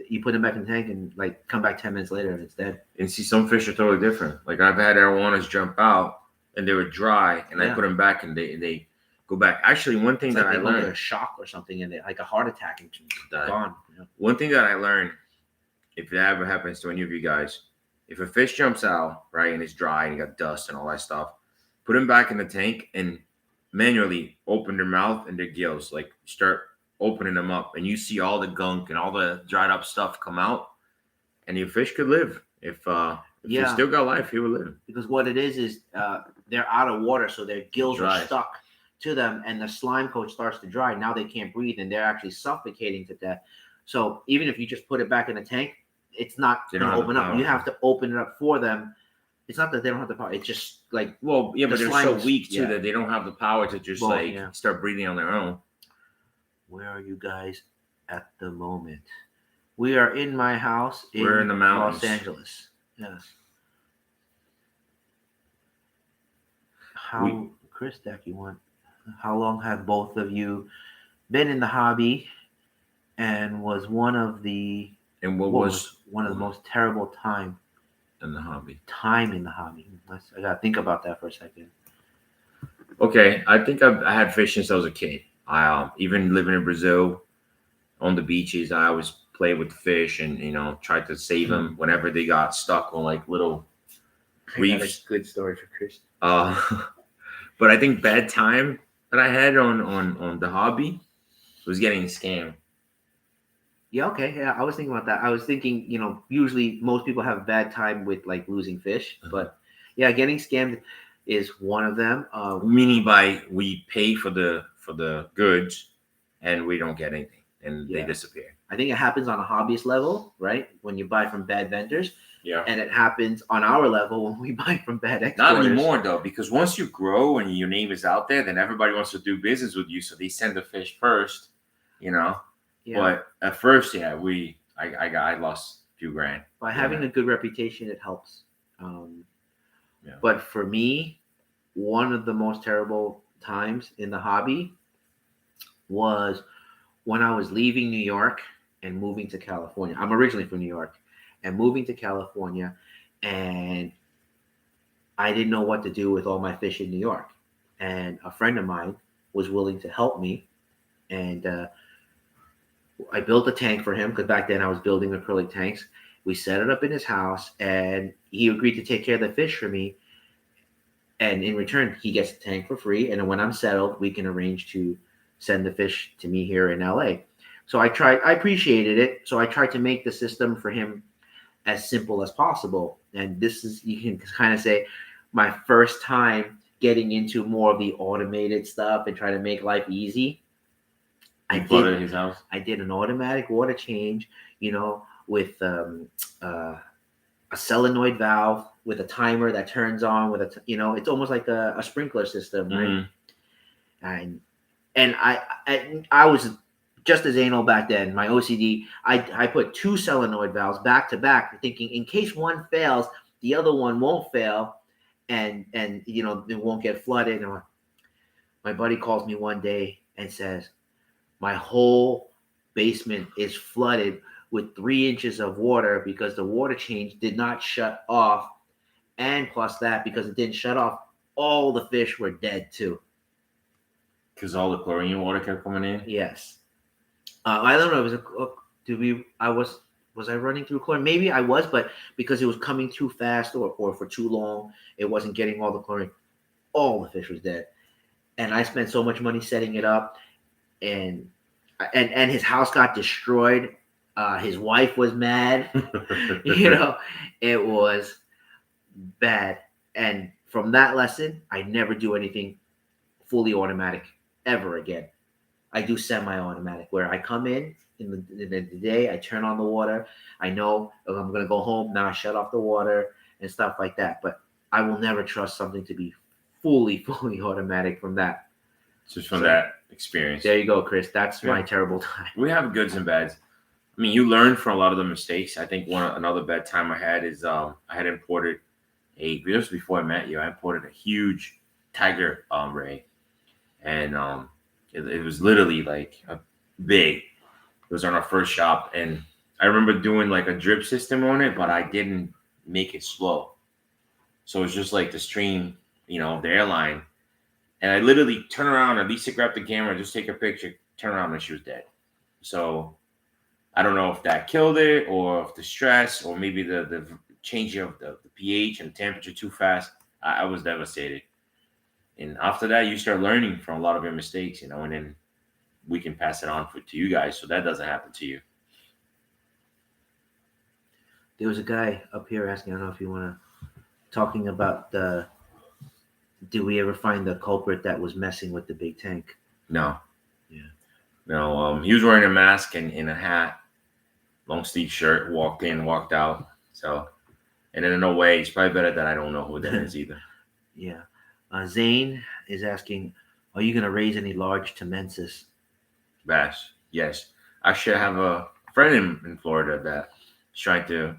You put it back in the tank and like come back 10 minutes later and it's dead. And see, some fish are totally different. Like I've had arowanas jump out and they were dry, and I put them back and they go back. Actually, one thing that I learned, like a shock or something, and like a heart attack and gone. One thing that I learned, if that ever happens to any of you guys, if a fish jumps out, right, and it's dry and you got dust and all that stuff, put them back in the tank and manually open their mouth and their gills, like start opening them up, and you see all the gunk and all the dried up stuff come out, and your fish could live. If he still got life, he would live. Because what it is they're out of water, so their gills are stuck to them, and the slime coat starts to dry. Now they can't breathe, and they're actually suffocating to death. So even if you just put it back in the tank, it's not going to open up. You have to open it up for them. It's not that they don't have the power. It's just like, but they're so weak too that they don't have the power to just start breathing on their own. Where are you guys at the moment? We are in my house. We're in the mountains, Los Angeles. Yes. Chris Deck, how long have both of you been in the hobby? And was one of the most terrible time in the hobby? I gotta think about that for a second. Okay, I think I had fish since I was a kid. I even living in Brazil, on the beaches, I always played with the fish and tried to save them whenever they got stuck on like little reefs. Good story for Chris. But I think bad time that I had on the hobby was getting scammed. Yeah, okay. Yeah, I was thinking about that. I was thinking, usually most people have a bad time with like losing fish, but yeah, getting scammed is one of them. Meaning by we pay for the goods and we don't get anything. and they disappear. I think it happens on a hobbyist level, right? When you buy from bad vendors. Yeah. And it happens on our level when we buy from bad exporters. Not anymore, though, because once you grow and your name is out there, then everybody wants to do business with you. So they send the fish first, you know. Yeah. But at first, yeah, I lost a few grand. By having a good reputation, it helps. But for me, one of the most terrible times in the hobby was when I was leaving New York and moving to California. I'm originally from New York. And moving to California, and I didn't know what to do with all my fish in New York. And a friend of mine was willing to help me, and I built a tank for him because back then I was building acrylic tanks. We set it up in his house, and he agreed to take care of the fish for me. And in return, he gets the tank for free. And when I'm settled, we can arrange to send the fish to me here in LA. So I appreciated it. So I tried to make the system for him as simple as possible. And this is, you can kind of say, my first time getting into more of the automated stuff and trying to make life easy. I did an automatic water change, with a solenoid valve with a timer that turns on with it's almost like a sprinkler system, right? Mm-hmm. And I was just as anal back then. My OCD, I put 2 solenoid valves back to back, thinking in case one fails, the other one won't fail, and it won't get flooded. And my buddy calls me one day and says, my whole basement is flooded with 3 inches of water because the water change did not shut off, and plus that, because it didn't shut off, all the fish were dead too. Because all the chlorine water kept coming in. Yes. I don't know. Was I running through chlorine? Maybe I was, but because it was coming too fast or for too long, it wasn't getting all the chlorine. All the fish was dead, and I spent so much money setting it up, and his house got destroyed. His wife was mad. It was bad. And from that lesson, I never do anything fully automatic ever again. I do semi-automatic where I come in the day, I turn on the water. I know I'm going to go home. Now I shut off the water and stuff like that. But I will never trust something to be fully automatic from that. Just from that experience. There you go, Chris. That's my terrible time. We have goods and bads. I mean, you learn from a lot of the mistakes. I think another bad time I had is I had imported just before I met you, I imported a huge tiger ray. And it was literally like big. It was on our first shop, and I remember doing like a drip system on it, but I didn't make it slow. So it was just like the stream, of the airline. And I literally turn around, at least to grab the camera, just take a picture, turn around, and she was dead. So I don't know if that killed it, or if the stress, or maybe the changing of the pH and temperature too fast. I was devastated. And after that, you start learning from a lot of your mistakes, and then we can pass it on to you guys so that doesn't happen to you. There was a guy up here asking, I don't know if you want to, talking about did we ever find the culprit that was messing with the big tank? No. Yeah. No, he was wearing a mask and a hat, long sleeve shirt, walked in, walked out. So, and in no way, it's probably better that I don't know who that is either. Yeah. Zane is asking, are you going to raise any large Temensis? Bass, yes. Actually, I have a friend in Florida that's trying to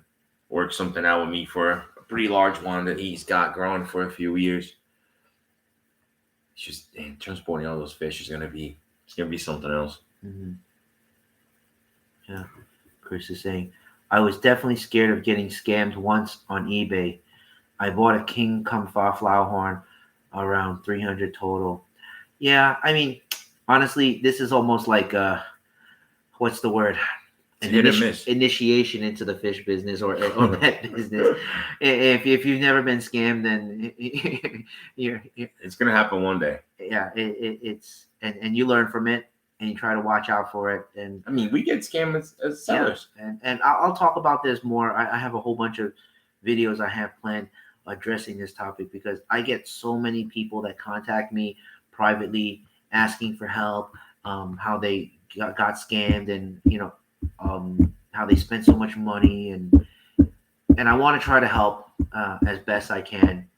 work something out with me for a pretty large one that he's got growing for a few years. It's just transporting all those fish is gonna be something else. Mm-hmm. Yeah, Chris is saying, I was definitely scared of getting scammed once on eBay. I bought a King Comfa Flowerhorn around 300 total. Yeah, I mean, honestly, this is almost like what's the word? Initiation into the fish business or pet business. If you've never been scammed, then it's gonna happen one day. Yeah, it's and you learn from it and you try to watch out for it. And I mean, we get scammed as sellers. Yeah, and I'll talk about this more. I have a whole bunch of videos I have planned addressing this topic because I get so many people that contact me privately asking for help, how they got scammed, and how they spent so much money, and I want to try to help as best I can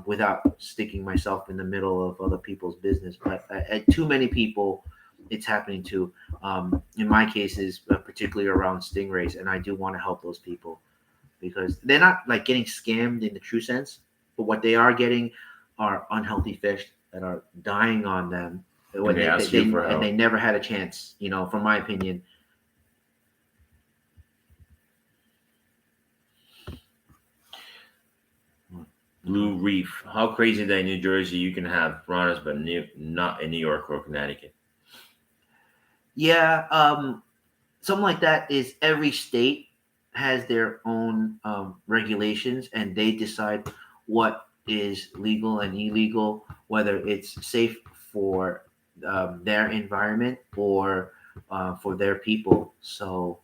without sticking myself in the middle of other people's business. But too many people, it's happening to. In my cases, particularly around stingrays, and I do want to help those people because they're not like getting scammed in the true sense, but what they are getting are unhealthy fish that are dying on them when and they never had a chance. From my opinion. Blue Reef. How crazy that in New Jersey you can have piranhas, but not in New York or Connecticut. Yeah, something like that is every state has their own regulations, and they decide what is legal and illegal, whether it's safe for their environment or for their people. So,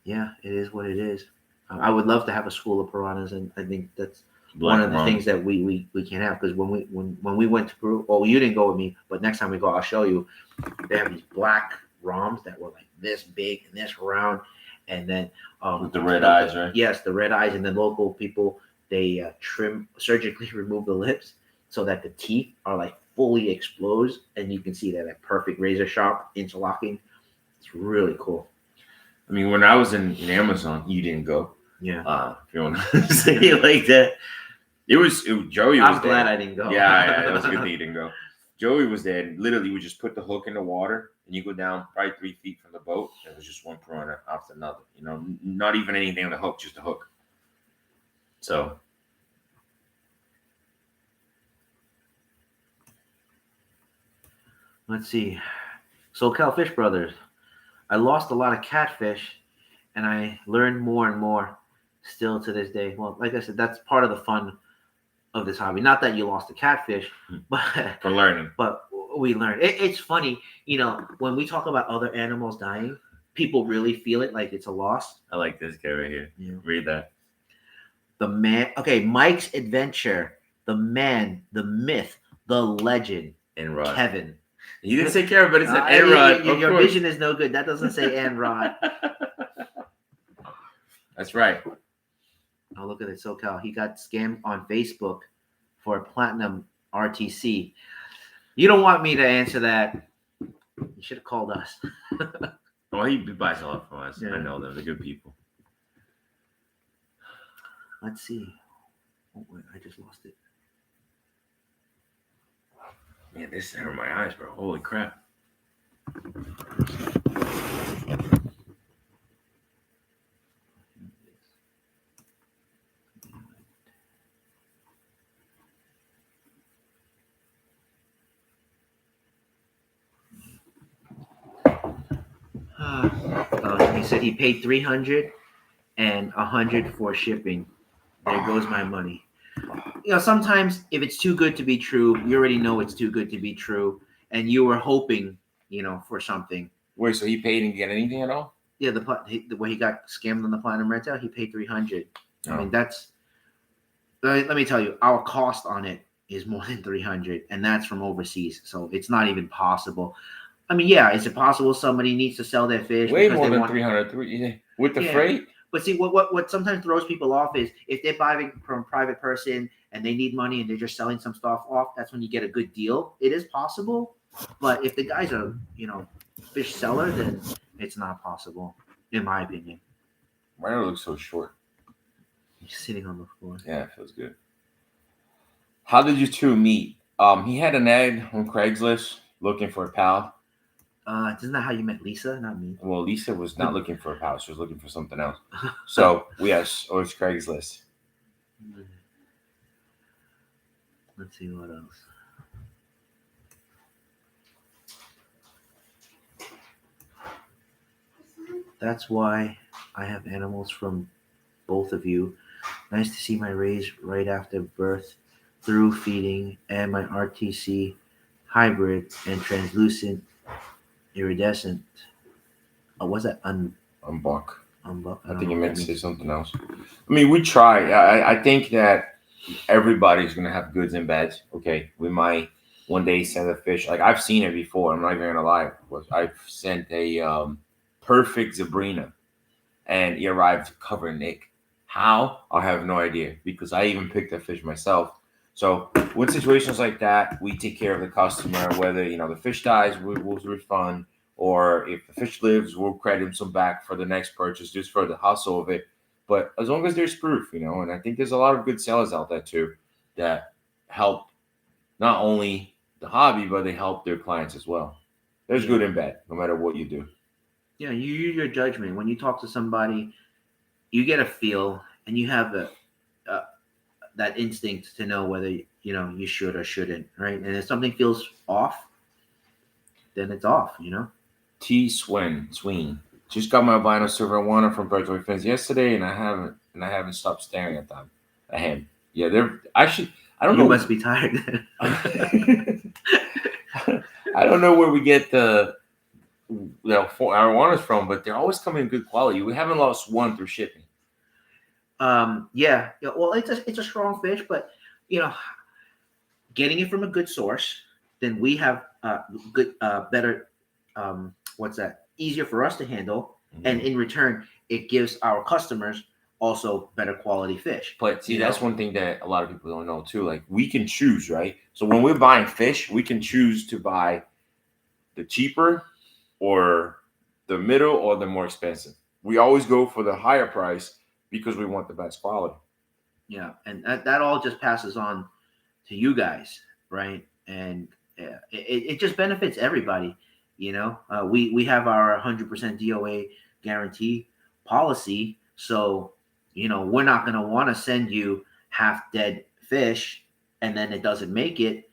yeah, it is what it is. I would love to have a school of piranhas, and I think that's one of the things that we can have, because when we went to Peru, well, you didn't go with me, but next time we go, I'll show you. They have these black roms that were like this big and this round, and then with the red eyes, right? Yes, the red eyes, and then local people, they surgically remove the lips so that the teeth are like fully exposed, and you can see that at perfect razor sharp interlocking. It's really cool. I mean, when I was in Amazon, you didn't go. Yeah. If you want to say it like that. Joey was I'm glad I didn't go. Yeah, that was a good thing you didn't go. Joey was there, and literally we just put the hook in the water, and you go down probably 3 feet from the boat. There was just one piranha after another. Not even anything on the hook, just a hook. So. Let's see. SoCal Fish Brothers. I lost a lot of catfish, and I learned more and more still to this day. Well, like I said, that's part of the fun of this hobby. Not that you lost the catfish, but for learning. But we learned. It's funny, when we talk about other animals dying, people really feel it like it's a loss. I like this guy right here. Yeah. Read that. The man. Okay, Mike's Adventure. The man, the myth, the legend. And Rod. Kevin. You didn't say Kevin, but it said and Rod. Your vision is no good. That doesn't say and Rod. That's right. Oh, look at it, SoCal. He got scammed on Facebook for a platinum RTC. You don't want me to answer that. You should have called us. Well, he buys a lot from us. Yeah. I know them. They're good people. Let's see. Oh, wait, I just lost it. Man, this hurt my eyes, bro. Holy crap. He said he paid $300 and $100 for shipping. There goes my money. Sometimes if it's too good to be true, you already know it's too good to be true, and you were hoping, for something. Wait, so he paid and get anything at all? Yeah, the way he got scammed on the platinum rental, he paid $300. I mean, that's. Let me tell you, our cost on it is more than $300, and that's from overseas, so it's not even possible. I mean, yeah, is it possible somebody needs to sell their fish? Way more than $300 with the freight. But see, what sometimes throws people off is if they're buying from a private person and they need money and they're just selling some stuff off, that's when you get a good deal. It is possible, but if the guy's a fish seller, then it's not possible, in my opinion. Why do it look so short? He's sitting on the floor. Yeah, it feels good. How did you two meet? He had an ad on Craigslist looking for a pal. Isn't that how you met Lisa? Not me. Well, Lisa was not looking for a pal. She was looking for something else. So, yes, or it's Craigslist. Let's see what else. That's why I have animals from both of you. Nice to see my rays right after birth through feeding and my RTC hybrid and translucent iridescent. Oh, what's that? Unbuck. I think it meant to say something else. I mean, we try. I think that everybody's going to have goods and bads. Okay. We might one day sent a fish. Like I've seen it before. I'm not even gonna lie. I've sent a perfect Zabrina, and it arrived covered in ink. How? I have no idea because I even picked that fish myself. So with situations like that, we take care of the customer. Whether the fish dies, we'll refund, or if the fish lives, we'll credit them some back for the next purchase, just for the hustle of it. But as long as there's proof, and I think there's a lot of good sellers out there too that help not only the hobby, but they help their clients as well. There's good and bad, no matter what you do. Yeah, you use your judgment. When you talk to somebody, you get a feel, and you have that instinct to know whether you should or shouldn't, right? And if something feels off, then it's off. T. Sween. Just got my albino silver iguana from Predatory Fins yesterday, and I haven't stopped staring at them. At him. Yeah, they're actually. I don't know. You must be tired. I don't know where we get the for our iguanas from, but they're always coming in good quality. We haven't lost one through shipping. Yeah. Well, it's a strong fish, but getting it from a good source, then we have good, better. What's that? Easier for us to handle, and in return, it gives our customers also better quality fish. But see, that's one thing that a lot of people don't know too. Like we can choose, right? So when we're buying fish, we can choose to buy the cheaper, or the middle, or the more expensive. We always go for the higher price because we want the best quality. Yeah, and that all just passes on to you guys, right? And it just benefits everybody. We have our 100% DOA guarantee policy, so we're not going to want to send you half dead fish and then it doesn't make it,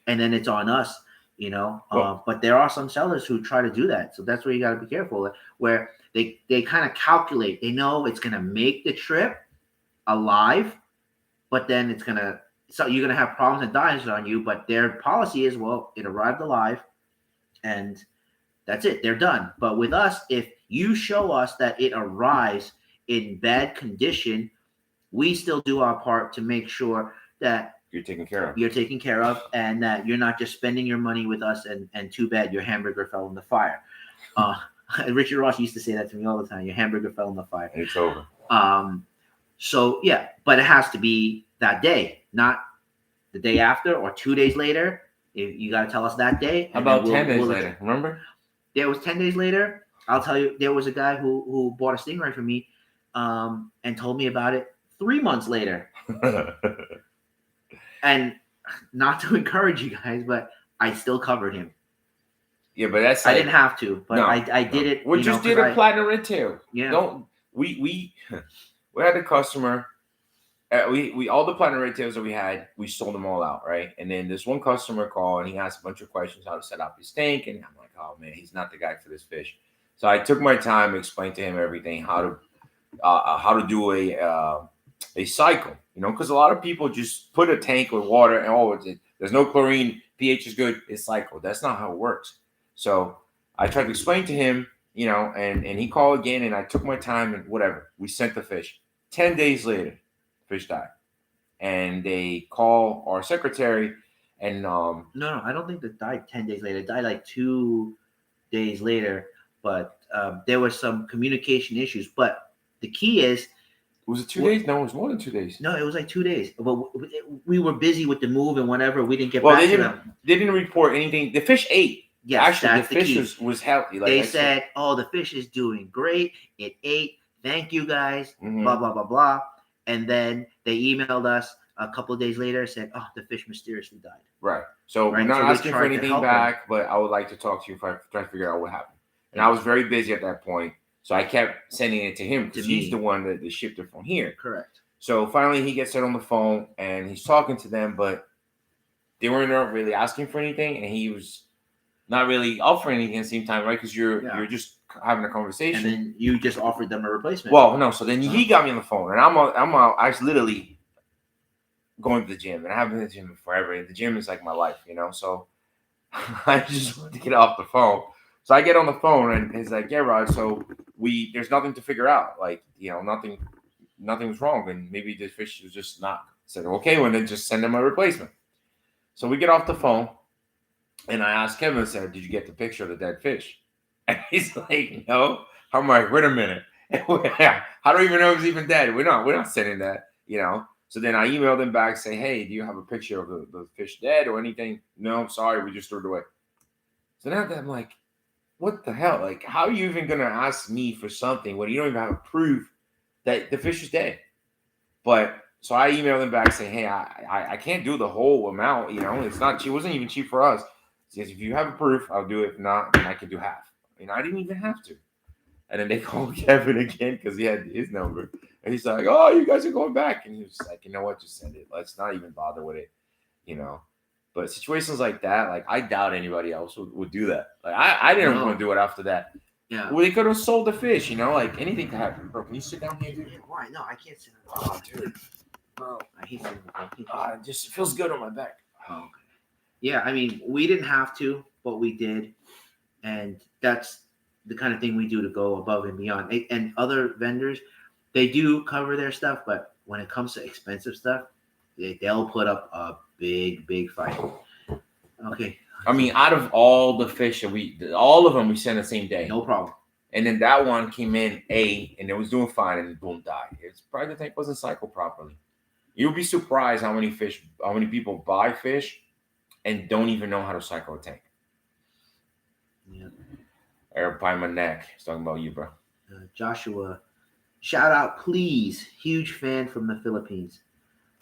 and then it's on us. But there are some sellers who try to do that, so that's where you got to be careful. Where they kind of calculate, they know it's going to make the trip alive, but then you're gonna have problems and dies on you. But their policy is, well, it arrived alive, and that's it. They're done. But with us, if you show us that it arrives in bad condition, we still do our part to make sure that you're taken care of, and that you're not just spending your money with us, and too bad your hamburger fell in the fire. Richard Ross used to say that to me all the time. Your hamburger fell in the fire. It's over. So yeah, but it has to be that day, not the day after or 2 days later. You got to tell us that day. How about 10 days later? Remember? There was 10 days later. I'll tell you, there was a guy who bought a Stingray from me, and told me about it 3 months later. And not to encourage you guys, but I still covered him. Yeah, but that's I didn't have to, but I did it. We just did a platinum red tail. Yeah. We had a customer. We all the platinum red tails that we had, we sold them all out, right? And then this one customer called and he asked a bunch of questions how to set up his tank, and I'm like, oh man, he's not the guy for this fish. So I took my time, explained to him everything, how to do a cycle, because a lot of people just put a tank with water and there's no chlorine, pH is good, it's cycle. That's not how it works. So I tried to explain to him, and he called again, and I took my time and whatever. We sent the fish. 10 days later, fish died. And they call our secretary and No, I don't think it died 10 days later. It died like 2 days later, but there were some communication issues. But the key is, was it 2 days? No, it was more than 2 days. No, it was like 2 days. But we were busy with the move and whatever. We didn't get back to them. They didn't report anything. The fish ate. Yes, actually, the fish was healthy. They said, "Oh, the fish is doing great. It ate. Thank you, guys." Blah blah blah blah. And then they emailed us a couple of days later, said, "Oh, the fish mysteriously died." Right. So we're not asking for anything back, but I would like to talk to you if I try to figure out what happened. And I was very busy at that point, so I kept sending it to him because he's the one that shipped it from here. Correct. So finally, he gets it on the phone and he's talking to them, but they weren't really asking for anything, and he was not really offering anything at the same time, right? Because you're just having a conversation, and then you just offered them a replacement. Well, no. So then he got me on the phone, and I was literally going to the gym, and I haven't been to the gym forever. And the gym is like my life, So I just wanted to get off the phone. So I get on the phone, and he's like, "Yeah, Rod. So there's nothing to figure out. Like, nothing was wrong, and maybe the fish was just not." I said, "Okay, well then just send him a replacement." So we get off the phone. And I asked Kevin, I said, "Did you get the picture of the dead fish?" And he's like, "No." I'm like, "Wait a minute. I don't even know if it's even dead. We're not sending that, you know." So then I emailed him back, say, "Hey, do you have a picture of the fish dead or anything?" "No, sorry, we just threw it away." So now that I'm like, what the hell? Like, how are you even gonna ask me for something when you don't even have proof that the fish is dead? But so I emailed him back saying, "Hey, I can't do the whole amount. You know, it's not cheap. It wasn't even cheap for us." He says, "If you have a proof, I'll do it. If not, then I can do half." You know, I didn't even have to. And then they called Kevin again because he had his number, and he's like, "Oh, you guys are going back," and he was like, "You know what? Just send it. Let's not even bother with it." You know. But situations like that, like I doubt anybody else would do that. Like I didn't want to do it after that. Yeah. Well, they could have sold the fish, you know, like anything could happen. Bro, can you sit down here, dude? Yeah, why? No, I can't sit on Oh, dude. Bro, I hate sitting on it just feels good on my back. Oh, okay. Yeah, I mean, we didn't have to, but we did. And that's the kind of thing we do to go above and beyond. And other vendors, they do cover their stuff, but when it comes to expensive stuff, they'll put up a big fight. Okay. I mean, out of all the fish that all of them we sent the same day. No problem. And then that one came in and it was doing fine, and boom, died. It's probably the tank wasn't cycled properly. You'll be surprised how many people buy fish and don't even know how to cycle a tank. Yeah. Air by my neck. He's talking about you, bro. Joshua, shout out, please. Huge fan from the Philippines.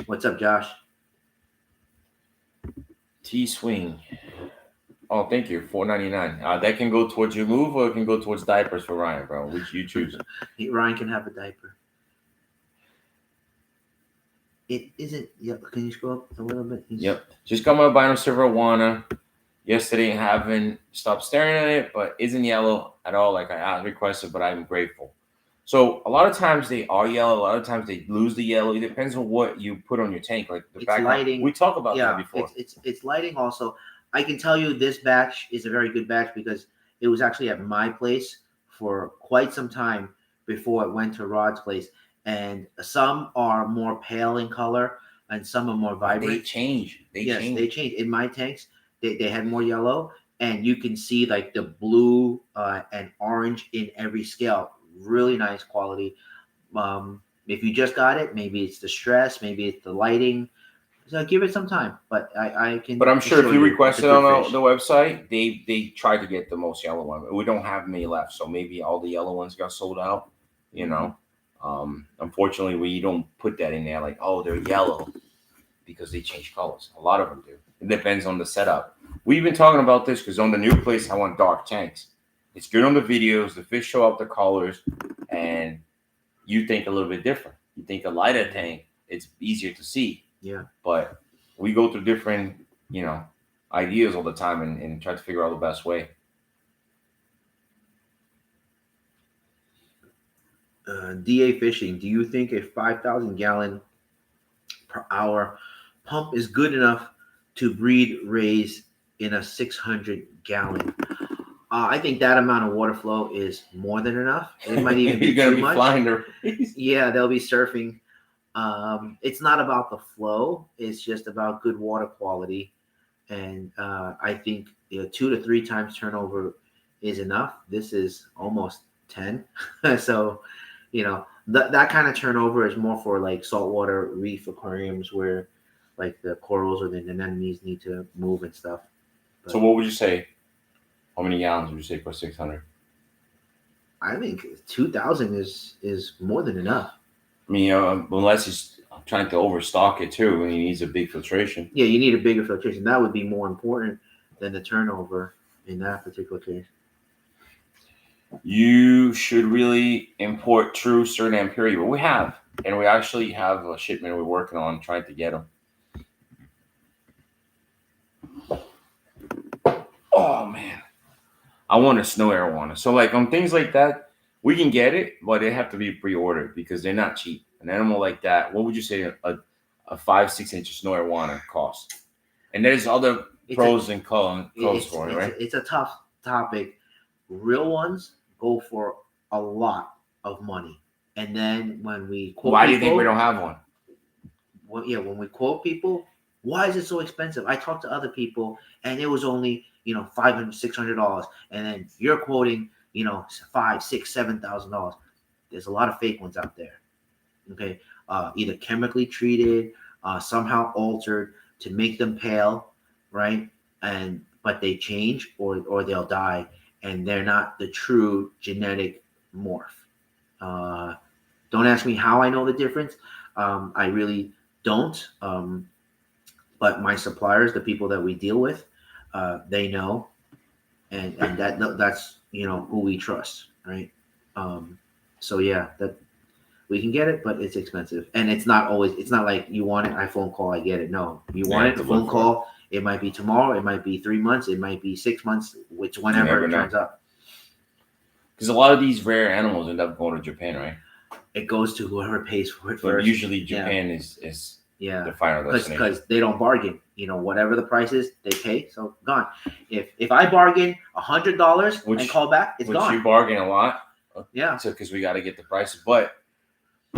What's up, Josh? T-Swing. Oh, thank you. $4.99. That can go towards your move, or it can go towards diapers for Ryan, bro. Which you choose. Ryan can have a diaper. It isn't. Yep. Can you scroll up a little bit? Yep. Just got my albino silver iguana yesterday and haven't stopped staring at it, but isn't yellow at all like I requested, but I'm grateful. So a lot of times they are yellow. A lot of times they lose the yellow. It depends on what you put on your tank, like the background. Lighting. We talked about that before. It's lighting also. I can tell you this batch is a very good batch because it was actually at my place for quite some time before it went to Rod's place. And some are more pale in color and some are more vibrant. They change. They change. In my tanks, they had more yellow, and you can see like the blue and orange in every scale. Really nice quality. If you just got it, maybe it's the stress, maybe it's the lighting. So give it some time, but I can. But I'm sure if you request it on the website, they try to get the most yellow one. We don't have many left, so maybe all the yellow ones got sold out. You know, unfortunately, we don't put that in there. Like, oh, they're yellow because they change colors. A lot of them do. It depends on the setup. We've been talking about this because on the new place, I want dark tanks. It's good on the videos. The fish show up the colors, and you think a little bit different. You think a lighter tank, it's easier to see. Yeah. But we go through different, ideas all the time and try to figure out the best way. DA Fishing, do you think a 5,000 gallon per hour pump is good enough to breed rays in a 600 gallon? I think that amount of water flow is more than enough. It might even be too much. Flying their rays. Yeah, they'll be surfing. It's not about the flow. It's just about good water quality. And I think 2 to 3 times turnover is enough. This is almost 10. So, that kind of turnover is more for like saltwater reef aquariums where like the corals or the anemones need to move and stuff. But, so what would you say? How many gallons would you say for 600? I think 2,000 is more than enough. I mean, unless he's trying to overstock it too, and he needs a big filtration. Yeah, you need a bigger filtration. That would be more important than the turnover in that particular case. You should really import true Suriname period. But we have, and we actually have a shipment we're working on trying to get them. Oh man, I want a snow arowana. So like on things like that, we can get it, but they have to be pre-ordered because they're not cheap. An animal like that, what would you say a 5-6 inch snow arowana costs? And there's other pros and cons for it, right? It's a tough topic. Real ones go for a lot of money, and then when we quote why do you think we don't have one? Well, when we quote people, why is it so expensive? I talked to other people, and it was only $500, $600, and then you're quoting, $5, $6, $7,000. There's a lot of fake ones out there. Okay, either chemically treated, somehow altered to make them pale, right? But they change or they'll die, and they're not the true genetic morph. Don't ask me how I know the difference. I really don't. But my suppliers, the people that we deal with, they know, and that's who we trust, right? So yeah, that we can get it, but it's expensive, and it's not like you want it, I phone call, I get it. No, you want it, phone call. It might be tomorrow, it might be 3 months, it might be 6 months, whenever it turns up. Because a lot of these rare animals end up going to Japan, right? It goes to whoever pays for it but first. Usually Japan is the final destination. Because they don't bargain. Whatever the price is, they pay. So gone. If I bargain $100 and call back, it's gone. You bargain a lot. Yeah. So because we got to get the prices, but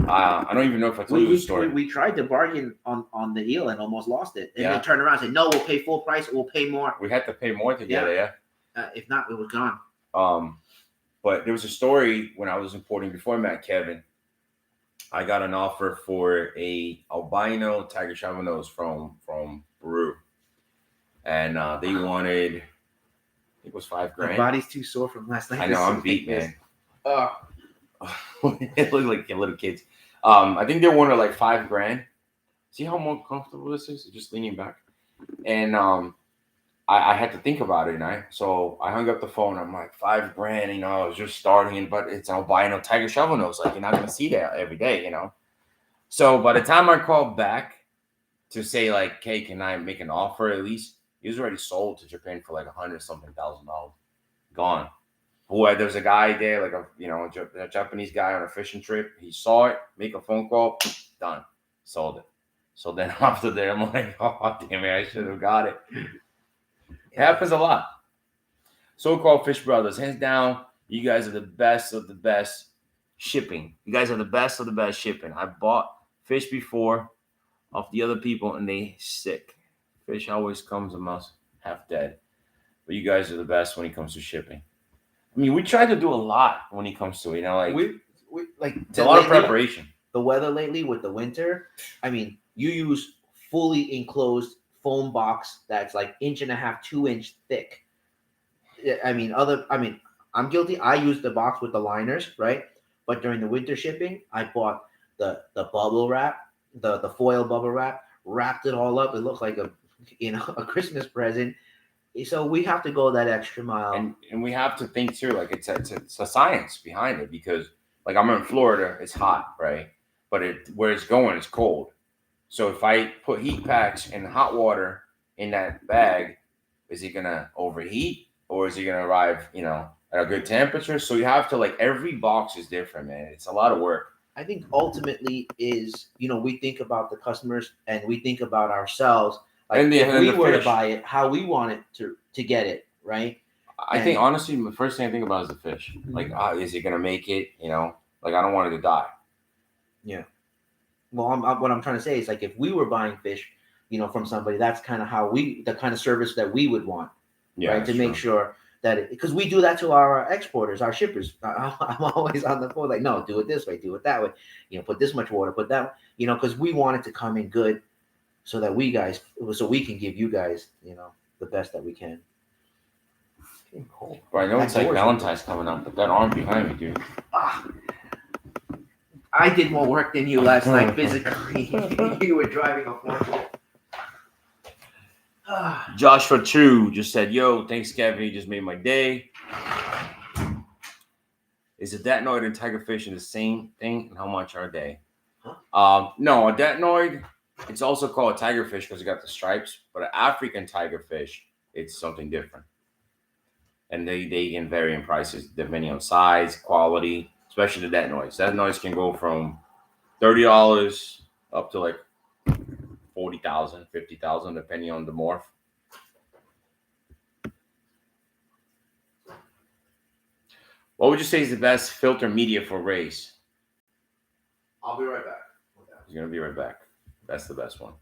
I don't even know if I told you the story. We tried to bargain on the eel and almost lost it. And then turned around and said, no, we'll pay full price. We'll pay more. We had to pay more to get it, yeah. If not, it was gone. But there was a story when I was importing before I met Kevin. I got an offer for a albino tiger chavanose from Peru, and they wanted, I think it was $5,000. My body's too sore from last night. I know, I'm beat, man. It looked like little kids. I think they wanted like $5,000. See how more comfortable this is? Just leaning back, and I had to think about it, so I hung up the phone. I'm like, $5,000, I was just starting, but it's an albino tiger chavanose. Like, you're not gonna see that every day, So by the time I called back to say like, hey, can I make an offer at least? He was already sold to Japan for like $100-something thousand. Gone. Boy, there's a guy there, like a Japanese guy on a fishing trip. He saw it, make a phone call, done, sold it. So then after that, I'm like, oh damn it, I should have got it. It happens a lot. So-called Fish Brothers, hands down, you guys are the best of the best shipping. You guys are the best of the best shipping. I bought fish before off the other people, and they sick. Fish always comes almost half dead. But you guys are the best when it comes to shipping. I mean, we try to do a lot when it comes to it. We it's a lot of preparation. The weather lately with the winter, I mean, you use fully enclosed foam box that's like 1.5 to 2 inch thick. I'm guilty. I use the box with the liners, right? But during the winter shipping, I bought the bubble wrap, the foil bubble wrap, wrapped it all up. It looks like a Christmas present. So we have to go that extra mile, and we have to think too. Like it's a science behind it, because like I'm in Florida, it's hot, right? But where it's going, it's cold. So if I put heat packs and hot water in that bag, is it gonna overheat, or is it gonna arrive, at a good temperature? So you have to, like, every box is different, man. It's a lot of work. I think ultimately is, we think about the customers and we think about ourselves. Like, if we were to buy it, how we want it to get it, right? I think honestly, the first thing I think about is the fish. Mm-hmm. Like, is it gonna make it? Like, I don't want it to die. Yeah. Well, what I'm trying to say is, like, if we were buying fish, from somebody, that's kind of how the kind of service that we would want, right? To make sure that, because we do that to our exporters, our shippers. I'm always on the phone, like, no, do it this way, do it that way. Put this much water, put that, because we want it to come in good, so that we can give you guys, the best that we can. Cool. But I know it's like Valentine's coming up, but that arm behind me, dude. I did more work than you last night physically. You were driving a forklift. Joshua True just said, yo, thanks, Kevin. You just made my day. Is a datnoid and tigerfish the same thing? And how much are they? Huh? No, a datnoid, it's also called a tigerfish because it got the stripes. But an African tigerfish, it's something different. And they can vary in prices depending on size, quality, especially the datnoids. Datnoids can go from $30 up to like $40,000, $50,000, depending on the morph. What would you say is the best filter media for rays? I'll be right back. He's gonna be right back. That's the best one.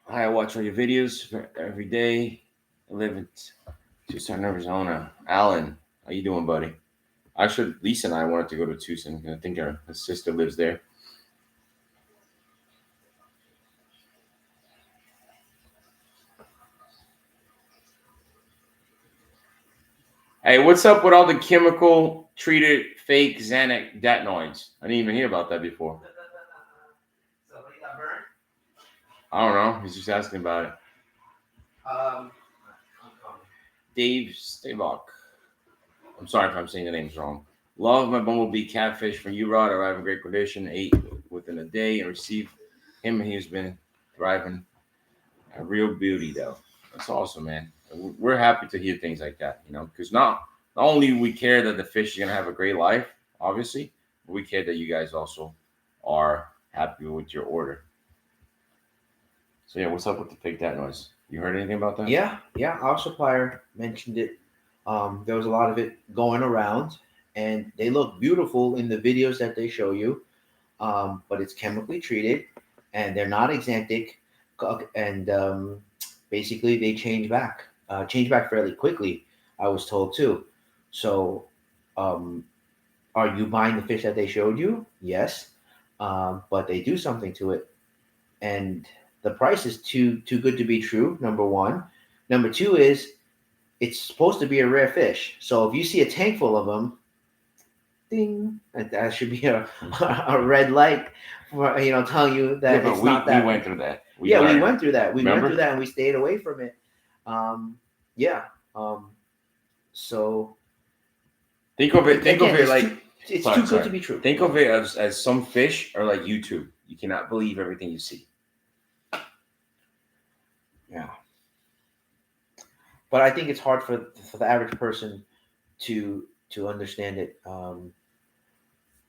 Hi, I watch all your videos every day. I live in Tucson, Arizona. Alan, how you doing, buddy? Actually, Lisa and I wanted to go to Tucson. I think her sister lives there. Hey, what's up with all the chemical treated fake Xanax datnoids? I didn't even hear about that before. Somebody got burned? I don't know. He's just asking about it. I'm Dave Stavok. I'm sorry if I'm saying the names wrong. Love my bumblebee catfish from Rod. Arrived in great condition. Ate within a day and received him. He's been thriving. A real beauty, though. That's awesome, man. We're happy to hear things like that, because not only we care that the fish is gonna have a great life, obviously, but we care that you guys also are happy with your order. So yeah, what's up with the fake dat noise? You heard anything about that? Yeah, our supplier mentioned it. There was a lot of it going around, and they look beautiful in the videos that they show you. But it's chemically treated, and they're not exantic, and basically they change back fairly quickly. I was told too. So, um, are you buying the fish that they showed you? Yes, but they do something to it, and the price is too good to be true. Number one. Number two is it's supposed to be a rare fish. So if you see a tank full of them, ding, that should be a red light for telling you that but it's not that. We went through that. We went through that. We went through that, and we stayed away from it. Yeah. So think of it like it's too good to be true. Think of it as some fish are like YouTube. You cannot believe everything you see. Yeah. But I think it's hard for the average person to understand it.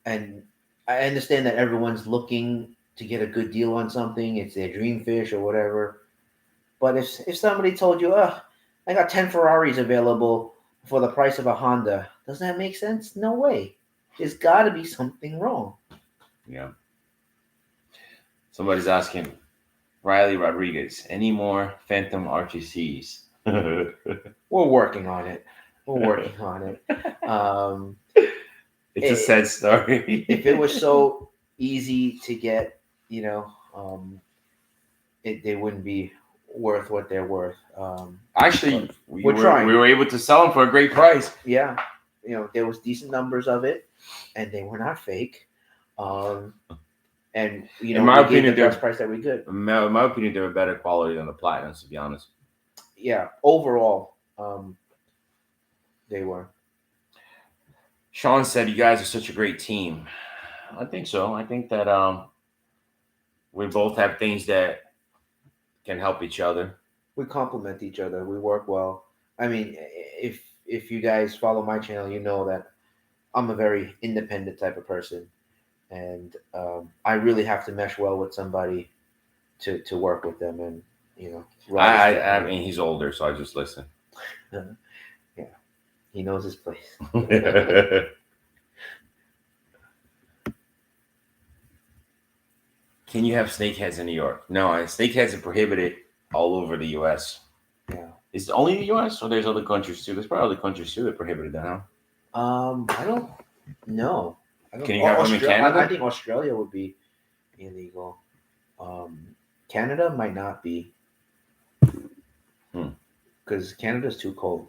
And I understand that everyone's looking to get a good deal on something. It's their dream fish or whatever. But if somebody told you, I got 10 Ferraris available for the price of a Honda, does that make sense? No way. There's got to be something wrong. Yeah. Somebody's asking, Riley Rodriguez, any more Phantom RTCs? We're working on it. It's a sad story. If it was so easy to get, they wouldn't be worth what they're worth. Actually, we're trying. We were able to sell them for a great price. Yeah, there was decent numbers of it, and they were not fake. And in my opinion, the best price that we could. In my opinion, they were better quality than the platinums, to be honest. Yeah, overall, they were. Sean said, "You guys are such a great team." I think so. I think that we both have things that can help each other. We complement each other. We work well. I mean, if you guys follow my channel, you know that I'm a very independent type of person, and I really have to mesh well with somebody to work with them. And I mean, he's older, so I just listen. Yeah, he knows his place. Can you have snakeheads in New York? No, snakeheads are prohibited all over the U.S. Yeah. Is it only the U.S. or there's other countries too? There's probably other countries too that prohibited that, huh? I don't know. Can you have them in Canada? I think Australia would be illegal. Canada might not be. Because Canada's too cold.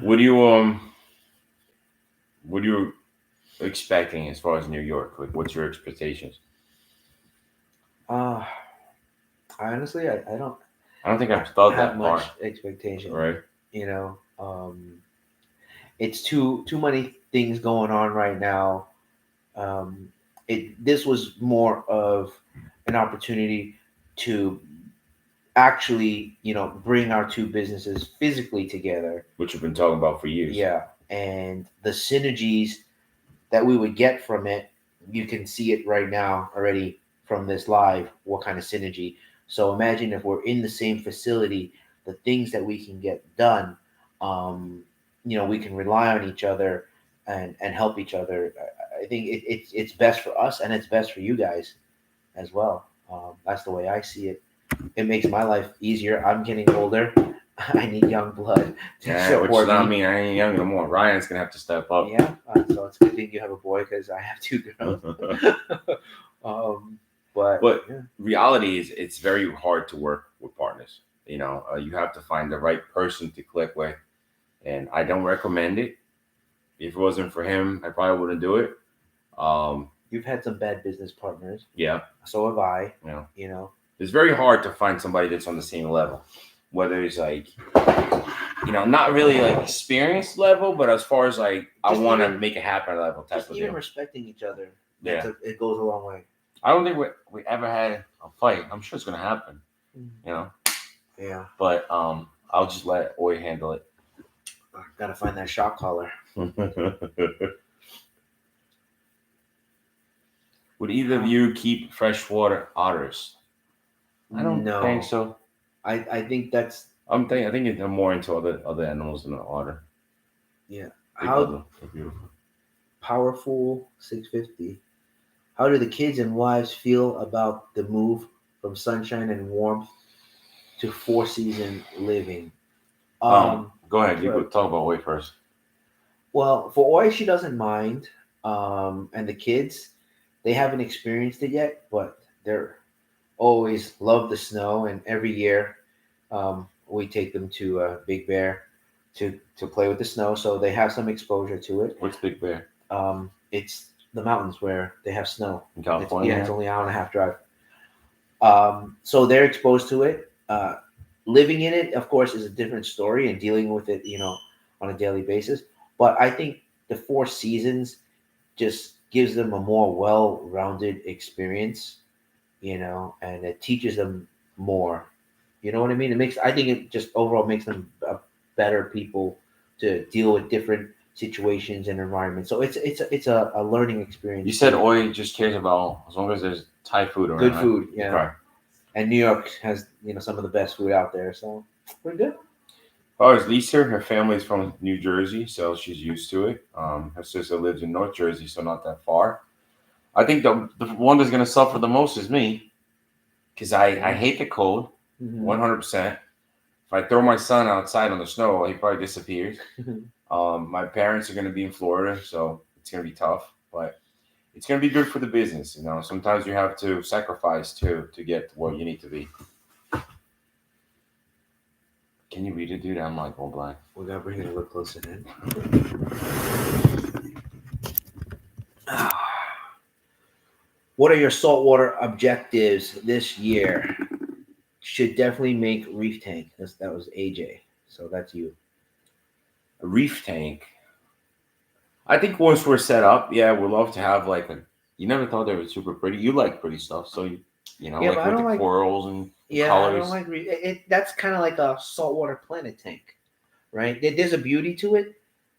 What are you expecting as far as New York? Like, what's your expectations? Honestly, I don't think I've thought that much far. expectation. Right. It's too many things going on right now. This was more of an opportunity to actually, bring our two businesses physically together, which we've been talking about for years. Yeah, and the synergies that we would get from it, you can see it right now already from this live, what kind of synergy. So imagine if we're in the same facility, the things that we can get done, we can rely on each other and help each other. I think it's best for us and it's best for you guys as well. That's the way I see it. It makes my life easier. I'm getting older. I need young blood to Yeah, which support does not me. mean I ain't young no more. Ryan's gonna have to step up. Yeah, so it's a good thing you have a boy because I have two girls. But yeah. Reality is, it's very hard to work with partners. You know, you have to find the right person to click with, and I don't recommend it. If it wasn't for him, I probably wouldn't do it. You've had some bad business partners. Yeah. So have I. Yeah. You know, it's very hard to find somebody that's on the same level, whether it's like, you know, not really like experienced level, but as far as like, I want to make it happen level type of even deal. respecting each other. Yeah. It goes a long way. I don't think we ever had a fight. I'm sure it's gonna happen. You know. Yeah. But I'll just let Oi handle it. Gotta find that shock collar. Would either of you keep freshwater otters? I don't think so. I think that's. I think they're more into other animals than the otter. Yeah. They're beautiful. Powerful 650. How do the kids and wives feel about the move from sunshine and warmth to 4-season living? Go ahead. You talk about Oi first. Well, for Oi, she doesn't mind. And the kids, they haven't experienced it yet, but they're always love the snow. And every year, we take them to Big Bear to play with the snow, so they have some exposure to it. What's Big Bear? It's the mountains where they have snow. In California? It's only an hour and a half drive. So they're exposed to it. Living in it, of course, is a different story, and dealing with it, you know, on a daily basis. But I think the 4 seasons just gives them a more well-rounded experience, you know, and it teaches them more. You know what I mean? I think it just overall makes them better people to deal with different situations and environments. So it's a learning experience. You said Oi just cares about as long as there's Thai food around. Good food, yeah. Okay. And New York has, you know, some of the best food out there, so we're good. As far as Lisa, her family's from New Jersey, so she's used to it. Her sister lives in North Jersey, so not that far. I think the one that's going to suffer the most is me, because I hate the cold, 100%. If I throw my son outside on the snow, he probably disappears. My parents are going to be in Florida, so it's going to be tough, but it's going to be good for the business. You know, sometimes you have to sacrifice to get to where you need to be. Can you read it, dude? I'm like all black. We got to bring it a little closer in. What are your saltwater objectives this year? Should definitely make reef tank. That was AJ. So that's you. A reef tank. I think once we're set up, yeah, we'd love to have like a. You never thought they were super pretty. You like pretty stuff, so you know, like with the corals and colors. I don't like it. That's kind of like a saltwater planet tank, right? There's a beauty to it,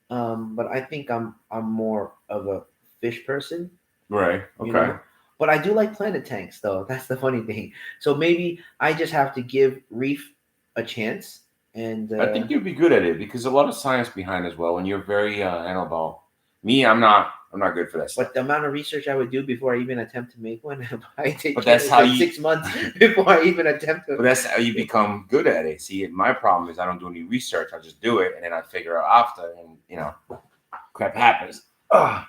but I think I'm more of a fish person. Right. Okay. You know? But I do like planet tanks, though. That's the funny thing. So maybe I just have to give reef a chance. And I think you'd be good at it because a lot of science behind as well. And you're very about me. I'm not good for that stuff. But the amount of research I would do before I even attempt to make one, but that's how 6 months before I even attempt to. But that's how you become good at it. See, my problem is I don't do any research. I just do it, and then I figure out after, and you know, crap happens. Ugh.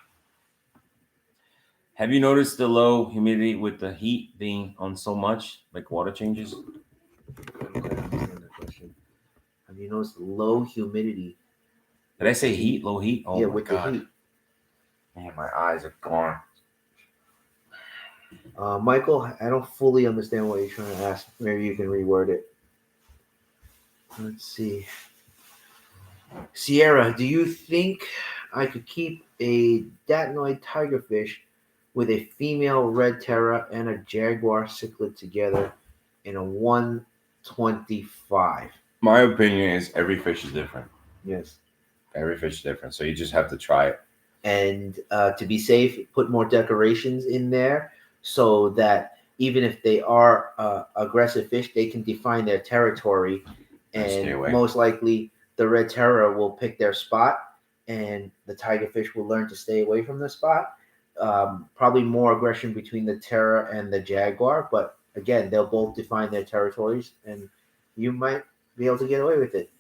Have you noticed the low humidity with the heat being on so much, like water changes? I don't quite understand that question. Have you noticed low humidity? Did I say heat? Low heat? Oh yeah, my with God. the heat. Man, my eyes are gone. Michael, I don't fully understand what you're trying to ask. Maybe you can reword it. Let's see. Sierra, do you think I could keep a datnoid tigerfish with a female red terra and a jaguar cichlid together in a 125? My opinion is every fish is different. Yes. Every fish is different. So you just have to try it. And to be safe, put more decorations in there so that even if they are aggressive fish, they can define their territory. And most likely the red terra will pick their spot and the tigerfish will learn to stay away from the spot. Probably more aggression between the Terra and the Jaguar, but again, they'll both define their territories, and you might be able to get away with it.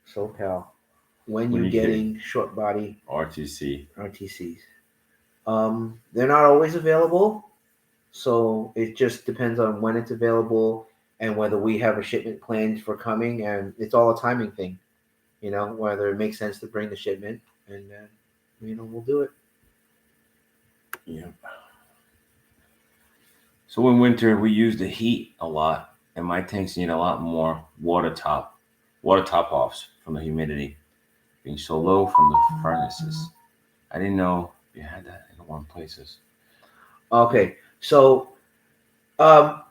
So, pal, when What do you you getting short body RTC. RTCs? They're not always available, so it just depends on when it's available and whether we have a shipment planned for coming, and it's all a timing thing. Whether it makes sense to bring the shipment, and we'll do it. Yep. So in winter we use the heat a lot, and my tanks need a lot more water top offs from the humidity being so low from the furnaces. I didn't know you had that in one places. Okay, so um,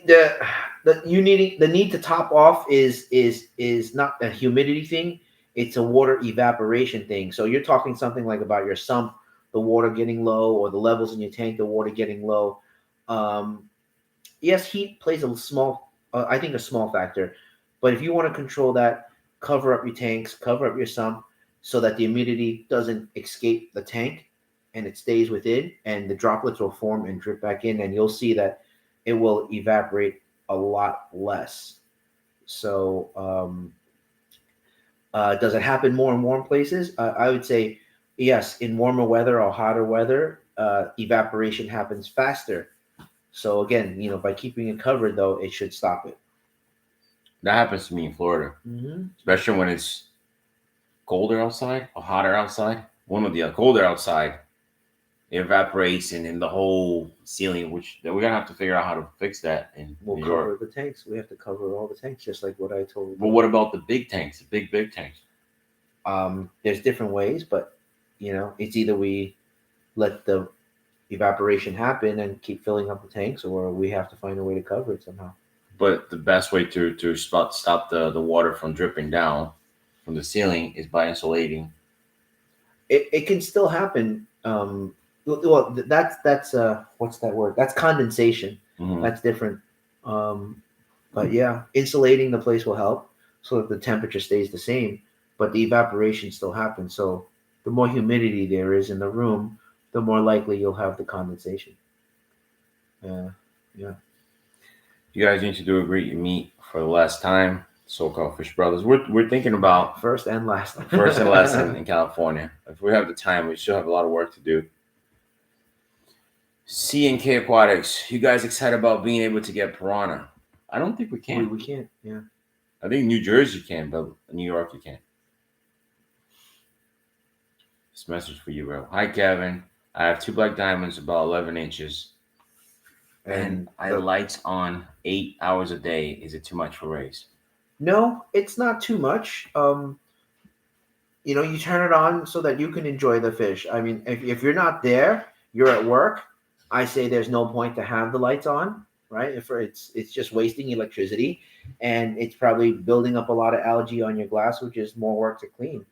the the need to top off is not a humidity thing. It's a water evaporation thing. So you're talking something like about your sump, the water getting low, or the levels in your tank, the water getting low. Um, yes, heat plays a small, I think a small factor. But if you want to control that, cover up your tanks, cover up your sump, so that the humidity doesn't escape the tank and it stays within, and the droplets will form and drip back in, and you'll see that it will evaporate a lot less. So, does it happen more in warm places? I would say yes. In warmer weather or hotter weather, evaporation happens faster. So again, by keeping it covered, though, it should stop it. That happens to me in Florida, especially when it's colder outside or hotter outside. One or the other. Colder outside, it evaporates, and in the whole ceiling, which we're gonna have to figure out how to fix that in We'll New cover York. the tanks. We have to cover all the tanks, just like what I told you. But what about the big tanks, the big tanks? There's different ways, but it's either we let the evaporation happen and keep filling up the tanks, or we have to find a way to cover it somehow. But the best way to stop the water from dripping down from the ceiling is by insulating. It can still happen. Well, that's what's that word? That's condensation. Mm-hmm. That's different. But yeah, insulating the place will help so that the temperature stays the same, but the evaporation still happens. So the more humidity there is in the room, the more likely you'll have the condensation. Yeah. You guys need to do a great meet for the last time. So-called Fish Brothers. We're thinking about first and last in California. If we have the time, we still have a lot of work to do. C&K Aquatics. You guys excited about being able to get piranha? I don't think we can. We can't. Yeah. I think New Jersey can, but New York you can't. This message for you, bro. Hi, Kevin. I have 2 black diamonds about 11 inches. And I lights on 8 hours a day. Is it too much for rays? No, it's not too much. You turn it on so that you can enjoy the fish. I mean, if you're not there, you're at work, I say there's no point to have the lights on, right? If it's just wasting electricity, and it's probably building up a lot of algae on your glass, which is more work to clean.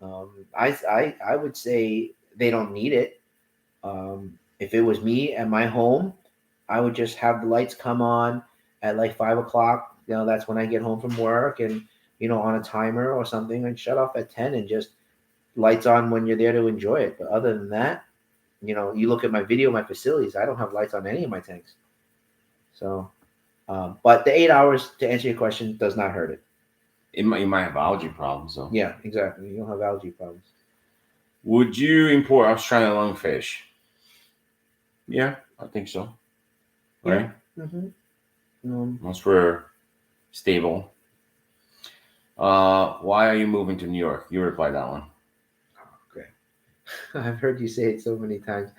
I would say they don't need it. If it was me at my home, I would just have the lights come on at like 5 o'clock. That's when I get home from work, and on a timer or something, and shut off at 10, and just lights on when you're there to enjoy it. But other than that, you look at my video, my facilities, I don't have lights on any of my tanks. So, but the 8 hours, to answer your question, does not hurt it. You might have algae problems, though. Yeah, exactly. You don't have algae problems. Would you import Australian lungfish? Yeah, I think so. Right? Yeah. Mm-hmm. Once we're stable. Why are you moving to New York? You reply that one. Okay. I've heard you say it so many times.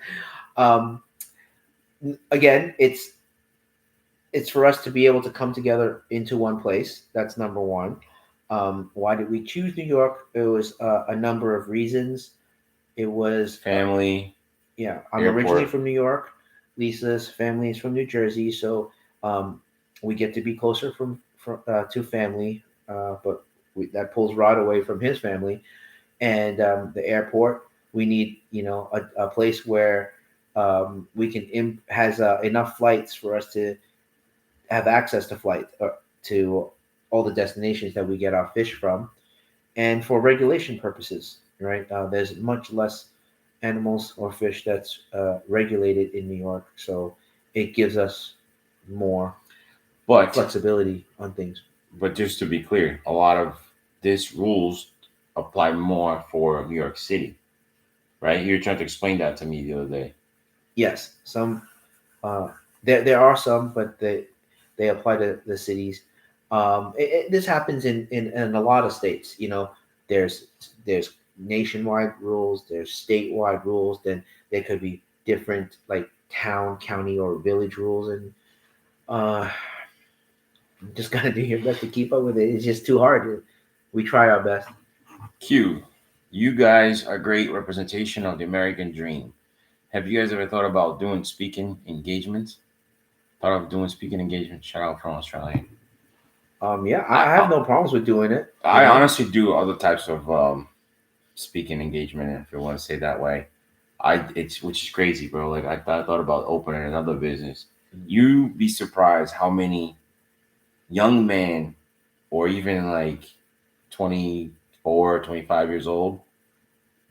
Again, it's for us to be able to come together into one place. That's number one. Why did we choose New York? It was a number of reasons. It was family. Yeah, I'm originally from New York. Lisa's family is from New Jersey, so we get to be closer to family. But that pulls Rod away from his family, and the airport. We need a place where we can has enough flights for us to have access to all the destinations that we get our fish from, and for regulation purposes. right? There's much less animals or fish that's regulated in New York, so it gives us more But flexibility on things. just to be clear, a lot of these rules apply more for New York City, right? You were trying to explain that to me the other day. Yes, some uh, there are some, but they apply to the cities. This happens in a lot of states. You know, there's there's nationwide rules, there's statewide rules. Then there could be different like town, county, or village rules, and uh, you just gotta do your best to keep up with it. It's just too hard. We try our best. Q, you guys are great representation of the American dream. Have you guys ever thought about doing speaking engagements? Thought of doing speaking engagements? Shout out from Australia. Yeah, I I have no problems with doing it. You I know, honestly do other types of speaking engagement, if you want to say that way. It's which is crazy, bro. Like I thought about opening another business. You be surprised how many young men or even like 24, 25 years old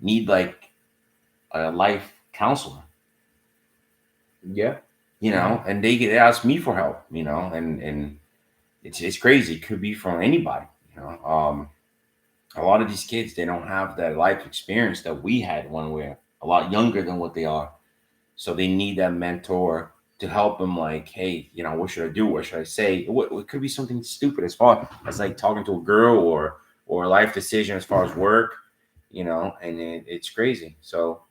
need like a life counselor, yeah, and they ask me for help, and it's crazy. It could be from anybody. A lot of these kids, they don't have that life experience that we had when we're a lot younger than what they are. So they need that mentor to help them. Like, hey, what should I do? What should I say? What could be something stupid as far as like talking to a girl or a life decision as far as work, and it's crazy. So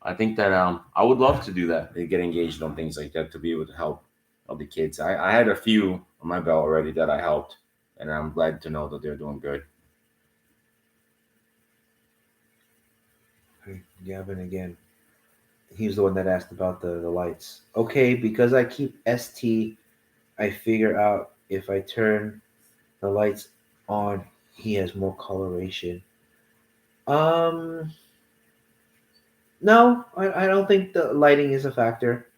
I think that I would love to do that, to get engaged on things like that, to be able to help other kids. I had a few on my belt already that I helped, and I'm glad to know that they're doing good. Gavin again. He was the one that asked about the lights. Okay, because I keep ST, I figure out if I turn the lights on, he has more coloration. Um, no, I don't think the lighting is a factor.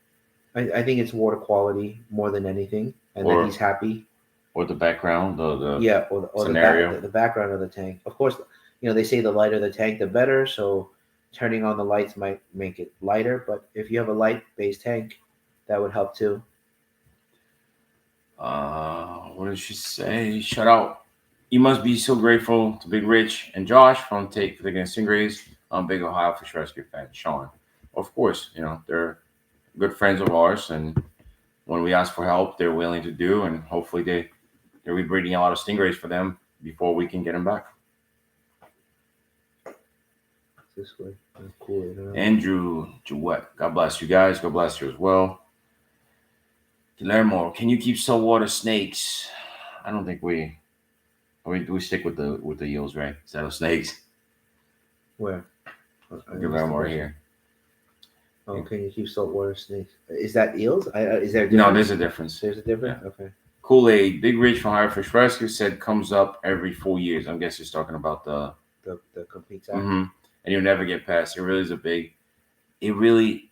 I think it's water quality more than anything, and that Or he's happy. or the background, the Yeah, or scenario. the background of the tank. Of course, they say the lighter the tank, the better. So turning on the lights might make it lighter, but if you have a light based tank, that would help too. What did she say? Shout out. You must be so grateful to Big Rich and Josh from Take Against Stingrays. I'm Big Ohio Fish Rescue fan, Sean. Of course, they're good friends of ours, and when we ask for help, they're willing to do, and hopefully they'll be breeding a lot of stingrays for them before we can get them back. This way, cool. Andrew Jewett, God bless you guys. God bless you as well. Guillermo, can you keep saltwater snakes? I don't think we stick with the eels, right? Instead of snakes. Where? Guillermo right here. Oh, can you keep saltwater snakes? Is that eels? Is there a No, difference? there's a difference. There's a difference? Yeah. Okay. Kool-Aid, Big Rich from Higher Fish Rescue said comes up every 4 years. I guess he's talking about the complete sack. and you'll never get past. It really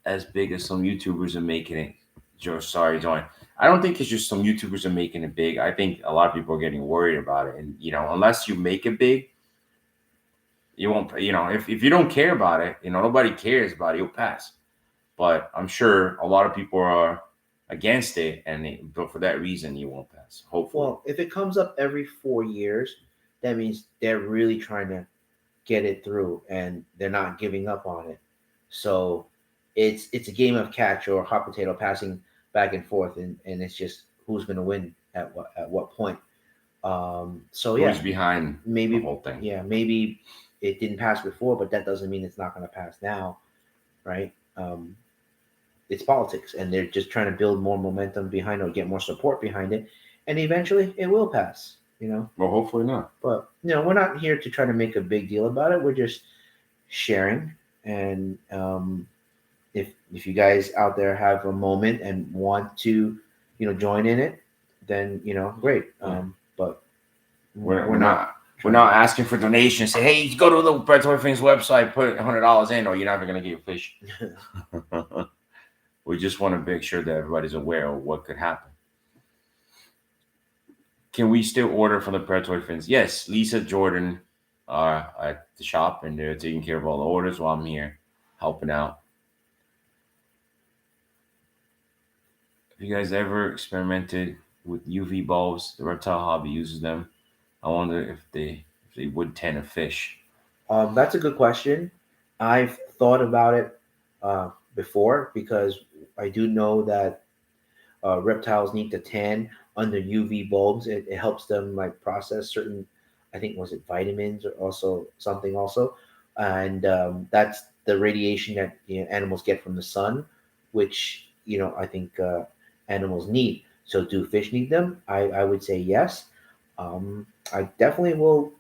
as big as some YouTubers are making it. Sorry, John. I don't think it's just some YouTubers are making it big. I think a lot of people are getting worried about it. And, unless you make it big, you won't, if you don't care about it, nobody cares about it, you'll pass. But I'm sure a lot of people are against it. But for that reason, you won't pass. Hopefully. Well, if it comes up every 4 years, that means they're really trying to get it through and they're not giving up on it. So it's a game of catch or hot potato passing back and forth, and it's just who's going to win at what point. So who's behind maybe the whole thing? Yeah, maybe it didn't pass before, but that doesn't mean it's not going to pass now, right? It's politics, and they're just trying to build more momentum behind or get more support behind it, and eventually it will pass. Well, hopefully not. But we're not here to try to make a big deal about it. We're just sharing, and if you guys out there have a moment and want to join in it, then great. But we're not asking for donations. Say, hey, go to the Predatory Fins website, put $100 in, or you're never gonna get your fish. We just want to make sure that everybody's aware of what could happen. Can we still order from the Predatory Fins? Yes, Lisa Jordan at the shop, and they're taking care of all the orders while I'm here helping out. Have you guys ever experimented with UV bulbs? The reptile hobby uses them. I wonder if they would tend a fish. That's a good question. I've thought about it before because I do know that reptiles need to tan under UV bulbs. It helps them like process certain, I think was it vitamins or also something also, and that's the radiation that animals get from the sun, which I think animals need. So do fish need them? I would say yes. I definitely will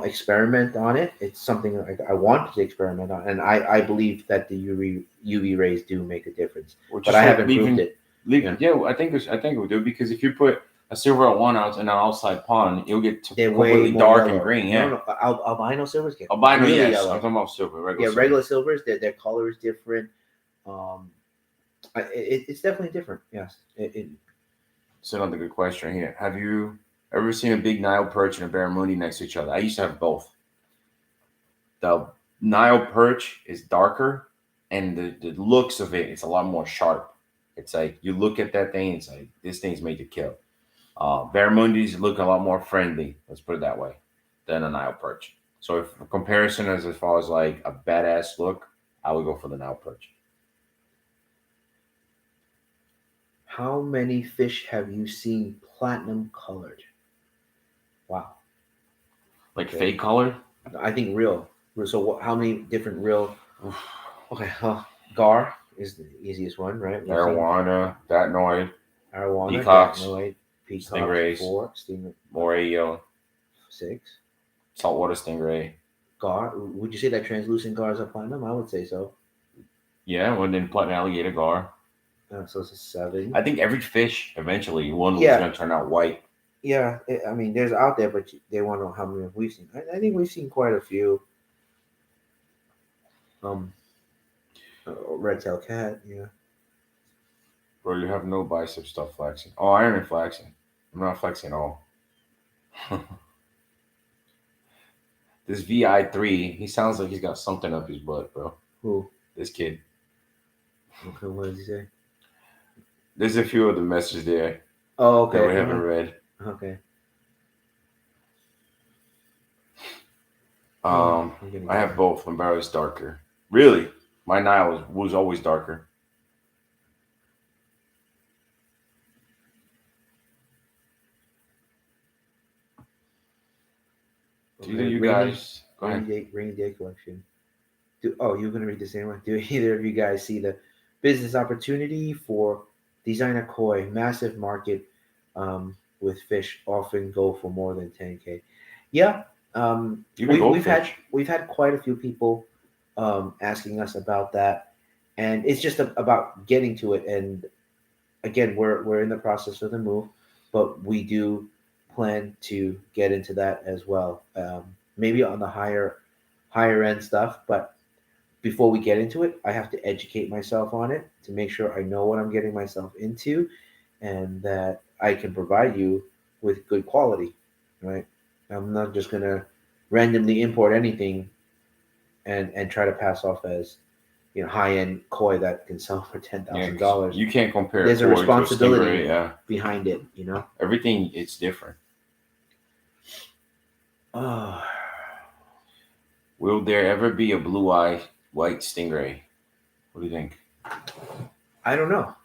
experiment on it. It's something I want to experiment on, and I believe that the UV rays do make a difference, Or but just I like haven't proved it. I think it would do, because if you put a silver at 1 ounce in an outside pond, you'll get They're completely way more dark yellow. and green. No, Yeah, no, albino silvers get albino. really Yes, yellow. I'm talking about silver. Yeah, Silver. regular silvers, their color is different. Um, it's definitely different. Yes. So another good question here. Have you ever seen a big Nile perch and a barramundi next to each other? I used to have both. The Nile perch is darker, and the looks of it, it's a lot more sharp. It's like you look at that thing, it's like this thing's made to kill. Barramundis look a lot more friendly, let's put it that way, than a Nile perch. So if a comparison as far as like a badass look, I would go for the Nile perch. How many fish have you seen platinum colored? Wow. Like Okay. fake color? I think real. So how many different real? Okay, gar is the easiest one, right? Arowana, datnoid, Arowana, peacocks, datnoid, peacocks, stingrays, 4, stingray, moray, 6. saltwater stingray. Gar, would you say that translucent gar is a platinum? I would say so. Yeah, well then platinum alligator gar. So it's a 7. I think every fish eventually one was Yeah. going to turn out white. Yeah, I mean, there's out there, but they want to know how many we've seen. I think we've seen quite a few. Red tail cat, yeah. Bro, you have no bicep stuff flexing. Oh, I ain't flexing. I'm not flexing at all. This VI3, he sounds like he's got something up his butt, bro. Who? This kid. Okay, what does he say? There's a few of the messages there Oh, okay. that we haven't read. Okay. I have both. Lamberto is darker. Really? My Nile was always darker. Either you guys go ahead. Rainy day collection. You're gonna read the same one. Do either of you guys see the business opportunity for designer koi? Massive market with fish often go for more than 10K. Yeah. We've had quite a few people asking us about that, and it's just about getting to it. And again, we're in the process of the move, but we do plan to get into that as well. Maybe on the higher end stuff, but before we get into it, I have to educate myself on it to make sure I know what I'm getting myself into, and that I can provide you with good quality. Right? I'm not just gonna randomly import anything and try to pass off as high end koi that can sell for $10,000. You can't compare. There's a responsibility behind it. Everything it's different. Will there ever be a blue-eye white stingray? What do you think? I don't know.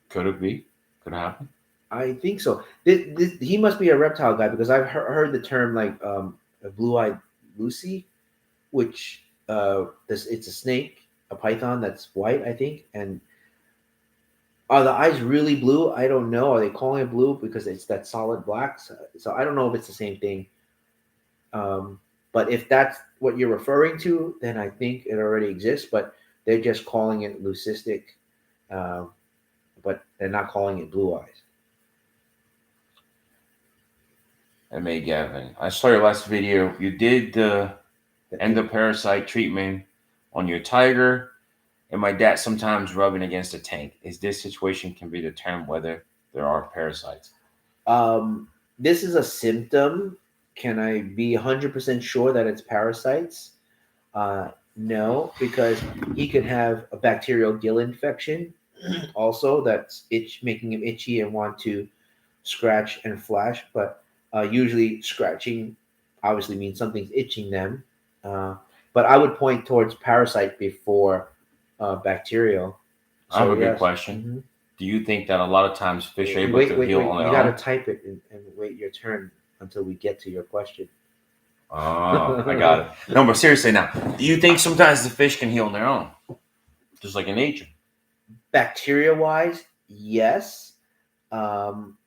Could it be? Could it happen? I think so. He must be a reptile guy, because I've heard the term like a blue-eyed Lucy, which it's a snake, a python that's white, I think. And are the eyes really blue? I don't know. Are they calling it blue because it's that solid black? So I don't know if it's the same thing. But if that's what you're referring to, then I think it already exists, but they're just calling it leucistic, but they're not calling it blue eyes. And May Gavin, I saw your last video. You did the endoparasite treatment on your tiger, and my dad sometimes rubbing against a tank. Is this situation can be determined whether there are parasites? This is a symptom can I be 100% sure that it's parasites? No, because he could have a bacterial gill infection also that's making him itchy and want to scratch and flash. But usually scratching obviously means something's itching them. Uh, but I would point towards parasite before bacterial. I have So a good yes. question. Mhm. Do you think that a lot of times fish are able Wait, to wait, heal wait. on their You got to own? type it and wait your turn until we get to your question. Oh, I got it. No, but seriously now, do you think sometimes the fish can heal on their own? Just like in nature? Bacteria wise, yes. Um,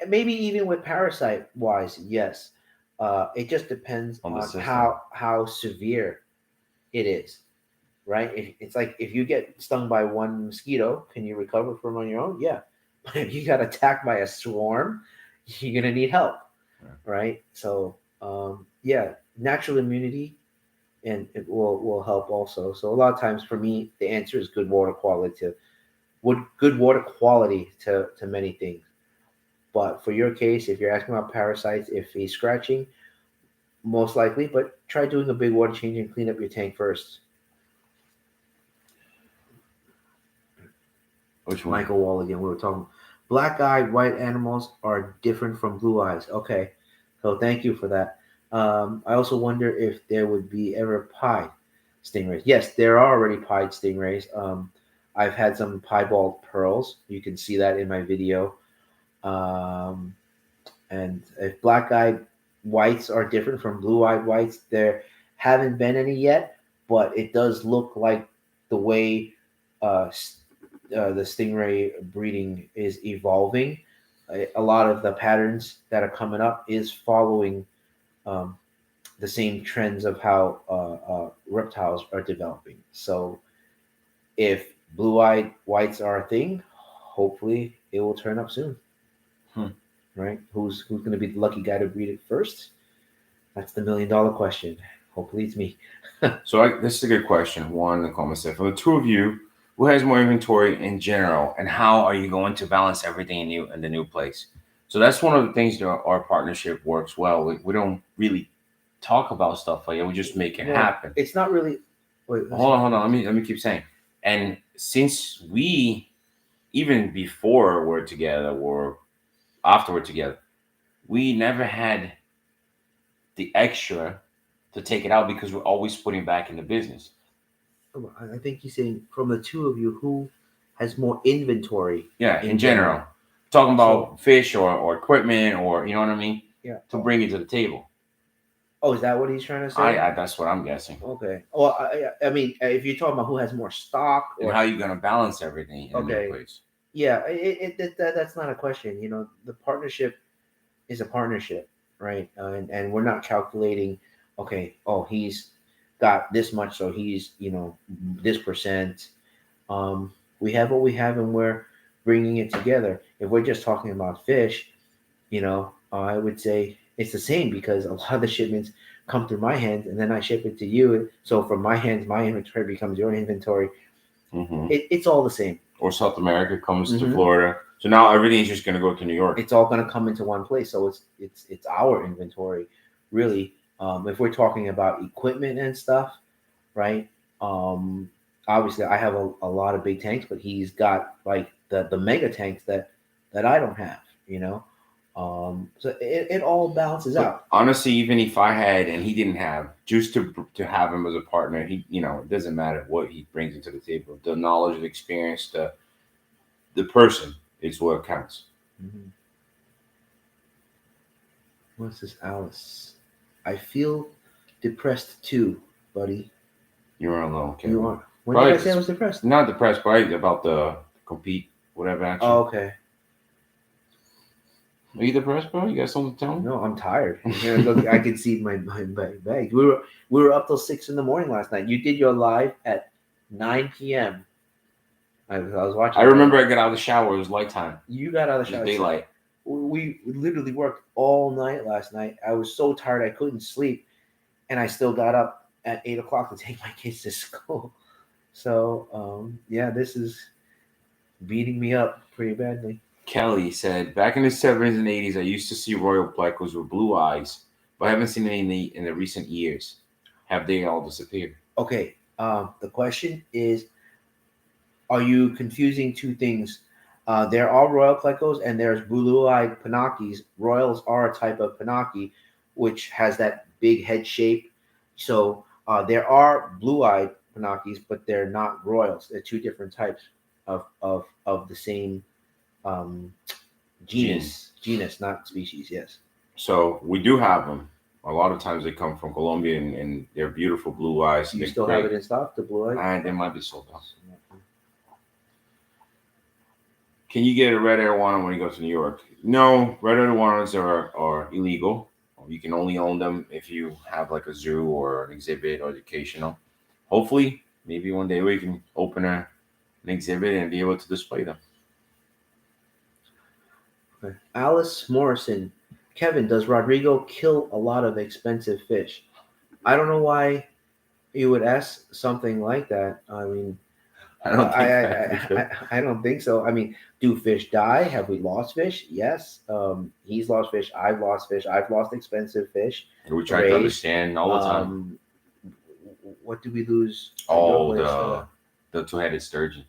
maybe even with parasite wise, yes. It just depends On the on system? how severe it is, right? It's like if you get stung by one mosquito, can you recover from on your own? Yeah. But if you got attacked by a swarm, you're gonna need help, Yeah. right? So yeah, natural immunity and it will help also. So a lot of times for me, the answer is good water quality to many things. But for your case, if you're asking about parasites, if he's scratching, most likely, but try doing a big water change and clean up your tank first. Which one? Michael Wall again. We were talking black-eyed white animals are different from blue eyes. Okay, so thank you for that. I also wonder if there would be ever pied stingrays. Yes, there are already pied stingrays. I've had some piebald pearls. You can see that in my video. Um, and if black-eyed whites are different from blue-eyed whites, there haven't been any yet, but it does look like the way the stingray breeding is evolving. A lot of the patterns that are coming up is following um, the same trends of how reptiles are developing. So if blue-eyed whites are a thing, hopefully it will turn up soon. Right? Who's going to be the lucky guy to breed it first? That's the $1,000,000 question. Hopefully it's me. So this is a good question. One in the comments there. For the two of you, who has more inventory in general, and how are you going to balance everything in the new place? So that's one of the things that our partnership works well. We don't really talk about stuff like that. We just make it happen. It's not really. Wait, Hold on. Let me keep saying. And since we, even before we're together or after we're together, we never had the extra to take it out because we're always putting back in the business. I think he's saying from the two of you, who has more inventory? Yeah, in general. Talking about fish or equipment or, you know what I mean? Yeah. To bring it to the table. Oh, is that what he's trying to say? That's what I'm guessing. Okay. Well, I mean, if you're talking about who has more stock and how you're going to balance everything in the new place. Yeah, that's not a question. You know, the partnership is a partnership, right? And we're not calculating, okay, oh, he's got this much, so he's, this percent. We have what we have, and we're bringing it together. If we're just talking about fish, I would say it's the same because a lot of the shipments come through my hands, and then I ship it to you. So from my hands, my inventory becomes your inventory. Mm-hmm. It's all the same. Or South America comes to Florida. So now everything's just going to go to New York. It's all going to come into one place. So it's our inventory, really. If we're talking about equipment and stuff, right? Obviously, I have a lot of big tanks, but he's got like the mega tanks that I don't have. So it all balances out. Honestly, even if I had and he didn't have, just to have him as a partner, he it doesn't matter what he brings into the table. The knowledge, the experience, the person is what counts. Mm-hmm. What's this, Alice? I feel depressed too, buddy. You're alone. Okay. You are. When did I say I was depressed? Not depressed, but about the compete, whatever action. Oh, okay. Are you depressed, bro? You got something to tell me? No, I'm tired. Look, I can see my bag. We were up till 6 a.m. last night. You did your live at 9 p.m. I was watching. I remember I got out of the shower. It was light time. You got out of the shower. Daylight. We literally worked all night last night. I was so tired I couldn't sleep, and I still got up at 8 o'clock to take my kids to school. So yeah, this is beating me up pretty badly. Kelly said, back in the 70s and 80s, I used to see royal plecos with blue eyes but I haven't seen any in the recent years. Have they all disappeared? Okay. The question is, are you confusing two things? There are royal plecos and there's blue-eyed pinakis. Royals are a type of pinaki, which has that big head shape. So there are blue-eyed pinakis, but they're not royals. They're two different types of the same um, genus, not species. Yes. So we do have them. A lot of times they come from Colombia and they're beautiful blue eyes. Do you still have it in stock, the blue-eyed? And they might be sold out. Can you get a red arowana when you go to New York? No, red arowanas are illegal. You can only own them if you have like a zoo or an exhibit or educational. Hopefully, maybe one day we can open an exhibit and be able to display them. Okay. Alice Morrison, Kevin, does Rodrigo kill a lot of expensive fish? I don't know why you would ask something like that. I mean, I don't think so. I mean, do fish die? Have we lost fish? Yes. He's lost fish. I've lost fish. I've lost expensive fish. And we try to understand all the time. What did we lose? Oh, the two-headed sturgeon.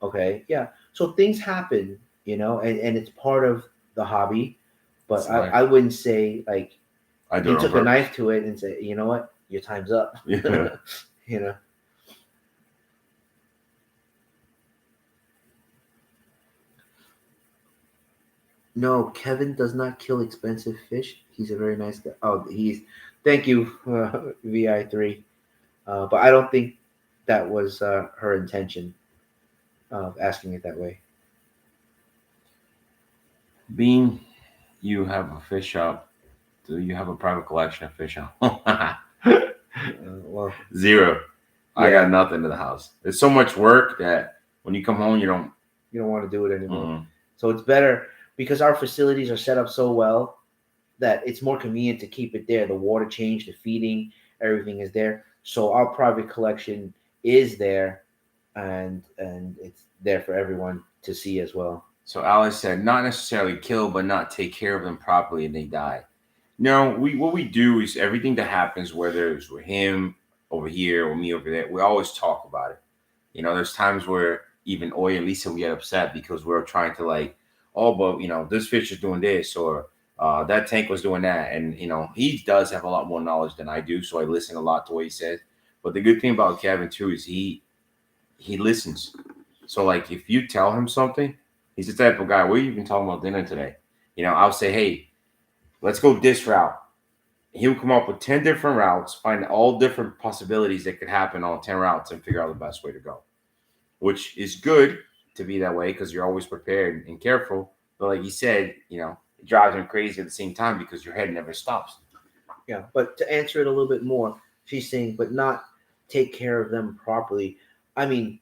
Okay, yeah. So things happen, and it's part of the hobby. But I wouldn't say like you took a knife to it and say, you know what, your time's up. Yeah. No, Kevin does not kill expensive fish. He's a very nice guy. Oh, thank you, VI3. But I don't think that was her intention of asking it that way. Being you have a fish shop, do you have a private collection of fish shop? Well, zero. Yeah. I got nothing in the house. It's so much work that when you come home, you don't want to do it anymore. Mm-hmm. So it's better because our facilities are set up so well that it's more convenient to keep it there. The water change, the feeding, everything is there. So our private collection is there, and it's there for everyone to see as well. So Alice said, not necessarily kill, but not take care of them properly and they die. No, what we do is everything that happens, whether it's with him over here or me over there, we always talk about it. There's times where even Oya and Lisa, we get upset because we're trying to but this fish is doing this or that tank was doing that. And, he does have a lot more knowledge than I do. So I listen a lot to what he says. But the good thing about Kevin too is he listens. So if you tell him something, he's the type of guy, what have you been talking about dinner today? I'll say, hey, let's go this route. He'll come up with 10 different routes, find all different possibilities that could happen on 10 routes and figure out the best way to go, which is good to be that way because you're always prepared and careful. But like you said, it drives him crazy at the same time because your head never stops. Yeah, but to answer it a little bit more, she's saying, but not take care of them properly. I mean,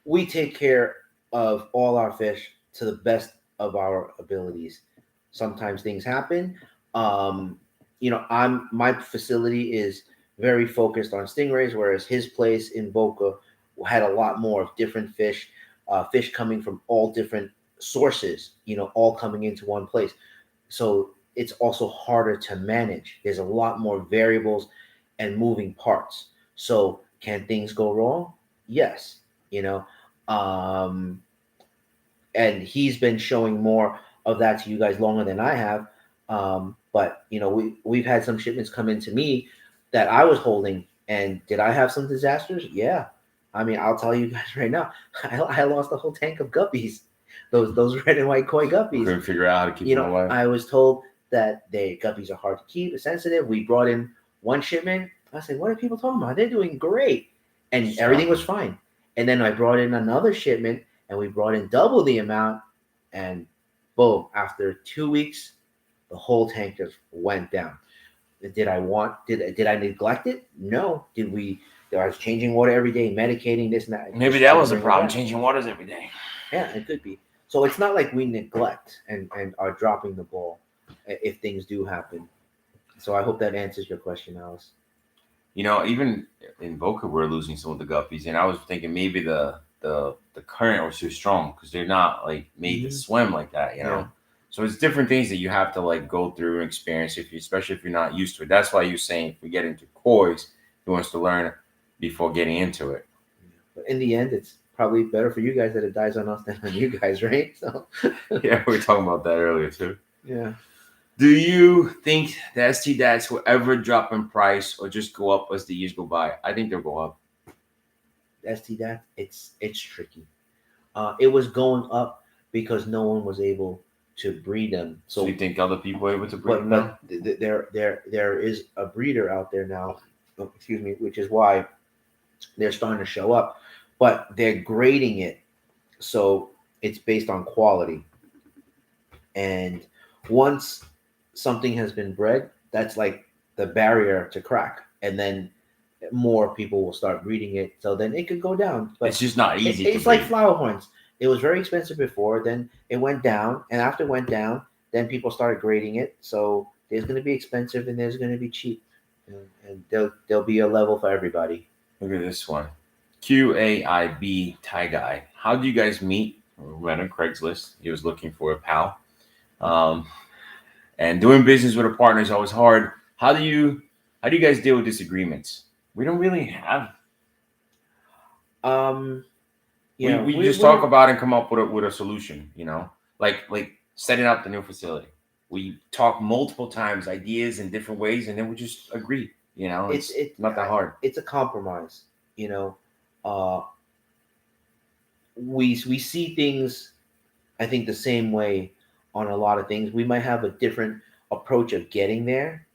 we take care of all our fish to the best of our abilities. Sometimes things happen. My facility is very focused on stingrays, whereas his place in Boca had a lot more of different fish coming from all different sources, all coming into one place. So it's also harder to manage. There's a lot more variables and moving parts. So can things go wrong? Yes. And he's been showing more of that to you guys longer than I have. But we've had some shipments come into me that I was holding, and did I have some disasters? Yeah. I mean, I'll tell you guys right now, I lost a whole tank of guppies, those red and white koi guppies. Couldn't figure out how to keep them alive. I was told that guppies are hard to keep, sensitive. We brought in one shipment. I said, what are people talking about? They're doing great. And everything was fine. And then I brought in another shipment, and we brought in double the amount, and boom, after 2 weeks, the whole tank just went down. Did I neglect it? No. I was changing water every day, medicating this and that. Maybe that was the problem, changing waters every day. Yeah, it could be. So it's not like we neglect and are dropping the ball if things do happen. So I hope that answers your question, Alice. Even in Boca, we're losing some of the guppies, and I was thinking maybe the current was too strong because they're not made to swim like that, Yeah. So it's different things that you have to like go through and experience, especially if you're not used to it. That's why you're saying if we get into koi's, he wants to learn before getting into it. But in the end, it's probably better for you guys that it dies on us than on you guys, right? So Yeah, we were talking about that earlier too. yeah. Do you think the ST Dads will ever drop in price or just go up as the years go by? I think they'll go up. ST that it's tricky. It was going up because no one was able to breed them. So you think other people are able to breed them now? But there is a breeder out there now. Excuse me, which is why they're starting to show up. But they're grading it, so it's based on quality. And once something has been bred, that's like the barrier to crack, and then more people will start breeding it. So then it could go down. But It's just not easy. it's like flower horns. It was very expensive before, then it went down, and after it went down, then people started grading it. So there's going to be expensive and there's going to be cheap, and there'll be a level for everybody. Look at this one, QAIB Tie Guy. How do you guys meet? We went on Craigslist. He was looking for a pal, and doing business with a partner is always hard. How do you guys deal with disagreements? We don't really have. Yeah, we just talk about it and come up with a solution. Like setting up the new facility. We talk multiple times, ideas in different ways, and then we just agree. It's not that hard. It's a compromise. We see things, I think, the same way on a lot of things. We might have a different approach of getting there,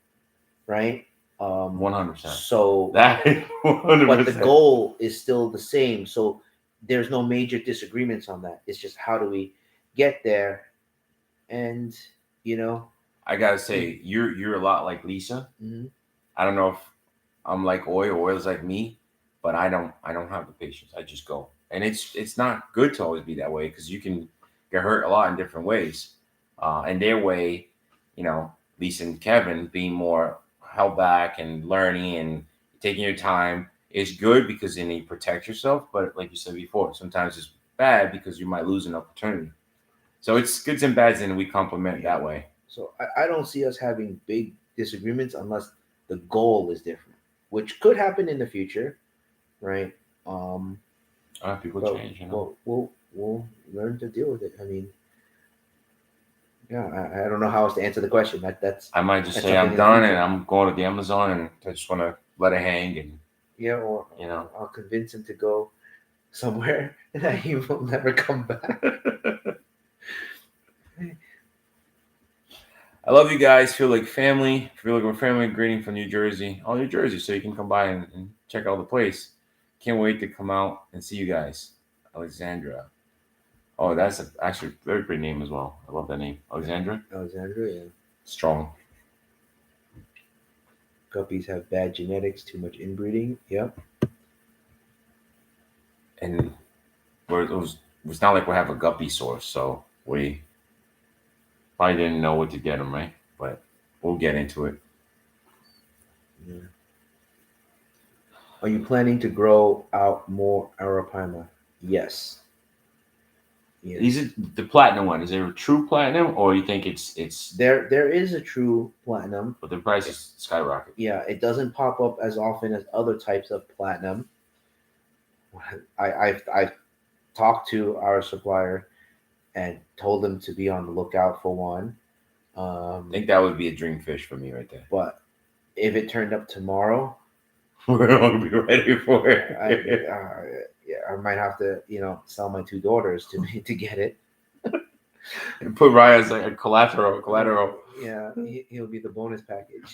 right? 100%. So that 100%. But the goal is still the same. So there's no major disagreements on that. It's just how do we get there? And I gotta say, you're a lot like Lisa. Mm-hmm. I don't know if I'm like Oi or Oi's like me, but I don't have the patience. I just go, and it's not good to always be that way because you can get hurt a lot in different ways. And their way, Lisa and Kevin being more held back and learning and taking your time is good because then you protect yourself. But like you said before, sometimes it's bad because you might lose an opportunity. So it's goods and bads, and we complement that way. So I don't see us having big disagreements unless the goal is different, which could happen in the future, right? People change, We'll learn to deal with it. I mean, yeah, I don't know how else to answer the question. That's I might just say I'm done and I'm going to the Amazon and I just want to let it hang and or I'll convince him to go somewhere that he will never come back. I love you guys. Feel like family. Feel like we're family. Greeting from New Jersey. All New Jersey, so you can come by and check out the place. Can't wait to come out and see you guys. Alexandra. Oh, that's actually a very pretty name as well. I love that name. Alexandra, yeah. Strong. Guppies have bad genetics, too much inbreeding. Yep. And it's not like we have a guppy source, so we probably didn't know what to get them, right? But we'll get into it. Yeah. Are you planning to grow out more Arapaima? Yes. Is it the platinum one? Is there a true platinum, or you think it's there is a true platinum, but the price is skyrocket? Yeah, it doesn't pop up as often as other types of platinum. I've talked to our supplier and told them to be on the lookout for one. I think that would be a dream fish for me right there. But if it turned up tomorrow, we're all gonna be ready for it. I might have to, sell my 2 daughters to get it. And put Ryan as like a collateral. Yeah, he'll be the bonus package.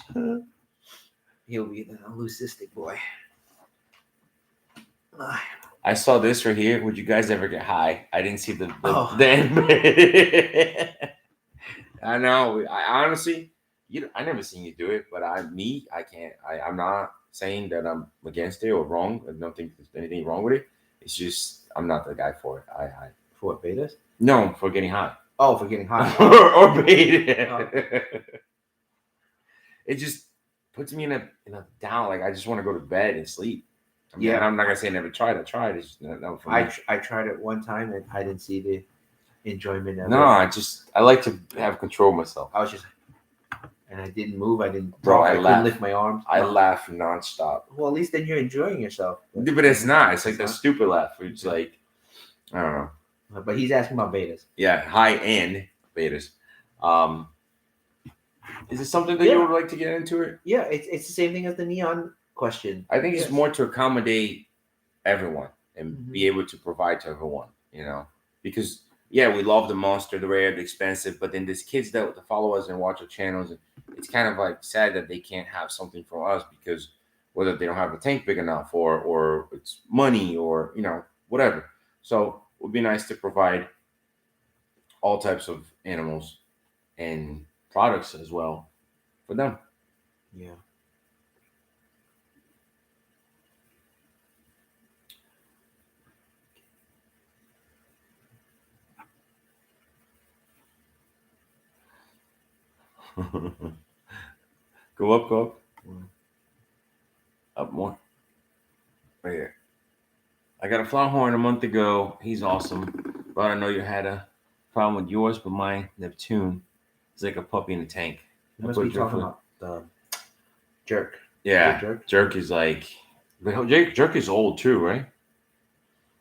He'll be the leucistic boy. I saw this right here. Would you guys ever get high? I didn't see the I know. I honestly, I never seen you do it, but I can't. I'm not saying that I'm against it or wrong. I don't think there's anything wrong with it. It's just I'm not the guy for it. For what, betas? No, for getting high. Oh, for getting high. or beta. Oh. It just puts me in a down. Like I just want to go to bed and sleep. I'm not gonna say I never tried. I tried. It's just not for me. I tried it one time and I didn't see enjoyment of No, it. I like to have control of myself. I was just, and I didn't move. I didn't Bro, talk. I I couldn't laugh. lift my arms. I No. laugh nonstop. Well, at least then you're enjoying yourself. But it's not. It's like It's that not? stupid laugh. It's like, I don't know. But he's asking about betas. Yeah, high end betas. Is it something that you would like to get into it? Yeah, it's the same thing as the neon question. I think it's Yes. more to accommodate everyone and Mhm. be able to provide to everyone, because we love the monster, the rare, the expensive, but then there's kids that follow us and watch our channels, and it's kind of like sad that they can't have something from us because whether they don't have a tank big enough or it's money or whatever. So it would be nice to provide all types of animals and products as well for them. Yeah. Go up, go up. Mm. Up more. Right here. I got a flower horn a month ago. He's awesome. But I know you had a problem with yours, but mine, Neptune, is like a puppy in a tank. You must be talking about the jerk. Yeah. Jerk? Jerk is like, but Jerk is old too, right?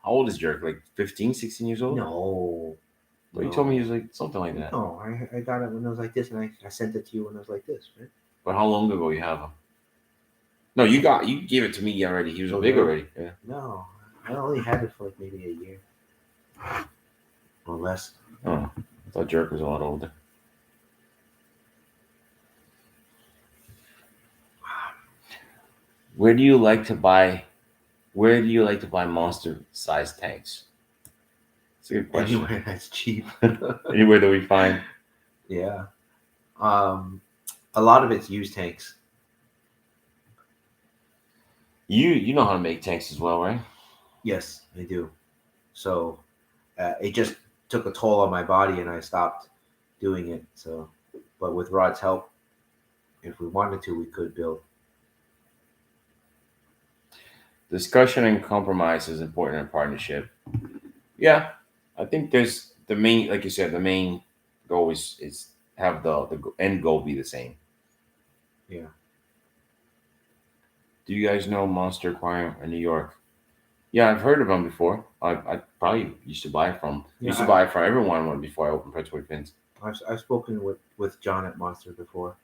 How old is Jerk? Like 15, 16 years old? No. Well, you told me he was like something like that. No, I got it when it was like this, and I sent it to you when it was like this, right? But how long ago you have him? No, you gave it to me already. He was big already. Yeah. No, I only had it for like maybe a year or less. Oh, I thought Jerk was a lot older. Where do you like to buy monster-sized tanks? That's a good question. Anywhere that's cheap. Anywhere that we find. Yeah. A lot of it's used tanks. You know how to make tanks as well, right? Yes, I do. So it just took a toll on my body, and I stopped doing it. So, but with Rod's help, if we wanted to, we could build. Discussion and compromise is important in a partnership. Yeah, I think there's the main, like you said, the main goal is have the end goal be the same. Yeah. Do you guys know Monster Aquarium in New York? Yeah, I've heard of them before. I probably used to buy from. Yeah, used to buy from everyone before I opened Predatory Fins. I've spoken with John at Monster before.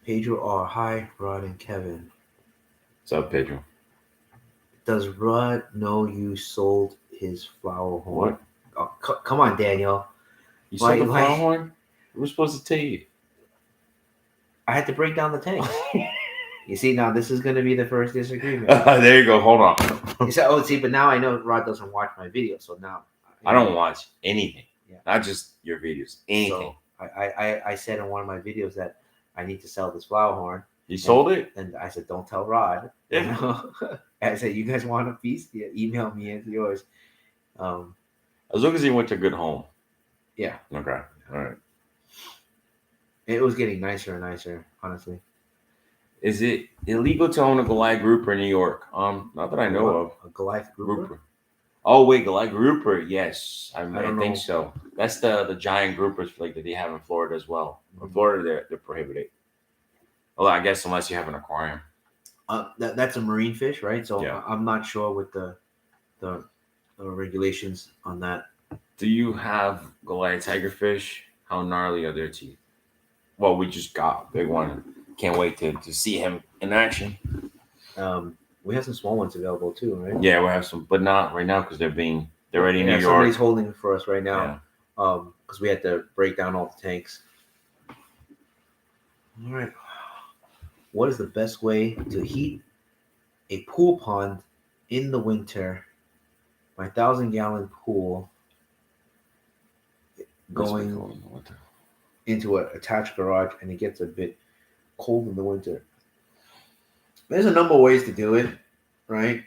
Pedro R. Hi, Rod and Kevin. What's up, Pedro? Does Rod know you sold his flower horn? What? Oh, come on, Daniel. You sold the flower horn? We were supposed to tell you. I had to break down the tank. You see, now this is going to be the first disagreement. There you go. Hold on. You said, "Oh, see," but now I know Rod doesn't watch my videos, so now I don't watch anything. Yeah. Not just your videos. Anything. So I said in one of my videos that I need to sell this flower horn. You sold it? And I said, "Don't tell Rod." Yeah. I said, "You guys want a piece? Yeah, email me into yours." As long as you went to a good home. Yeah. Okay. All right. It was getting nicer and nicer, honestly. Is it illegal to own a Goliath grouper in New York? Not that I know of. A Goliath grouper? Oh wait, Goliath grouper. Yes, I don't think know. so. That's the giant groupers like that they have in Florida as well. In Florida, they're prohibited. Well, I guess unless you have an aquarium. That's a marine fish, right? So Yeah. I'm not sure with the regulations on that. Do you have Goliath tigerfish? How gnarly are their teeth? Well, we just got a big one. Can't wait to see him in action. We have some small ones available too, right? Yeah, we have some, but not right now because they're already in New York. Somebody's holding for us right now. Yeah. Because we had to break down all the tanks. All right. What is the best way to heat a pool pond in the winter? My 1,000-gallon pool going into an attached garage, and it gets a bit cold in the winter. There's a number of ways to do it, right?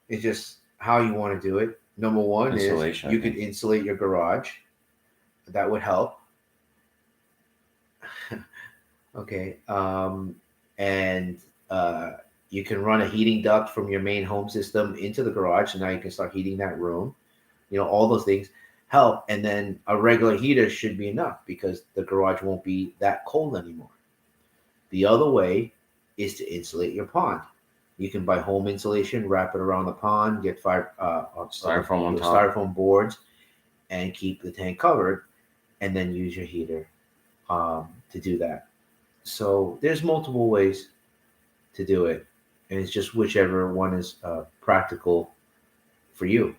It's just how you want to do it. Number one is you could insulate your garage. That would help. Okay. and you can run a heating duct from your main home system into the garage. So now you can start heating that room. All those things help. And then a regular heater should be enough because the garage won't be that cold anymore. The other way is to insulate your pond. You can buy home insulation, wrap it around the pond, get Styrofoam on top. styrofoam boards, and keep the tank covered, and then use your heater to do that. So there's multiple ways to do it, and it's just whichever one is practical for you.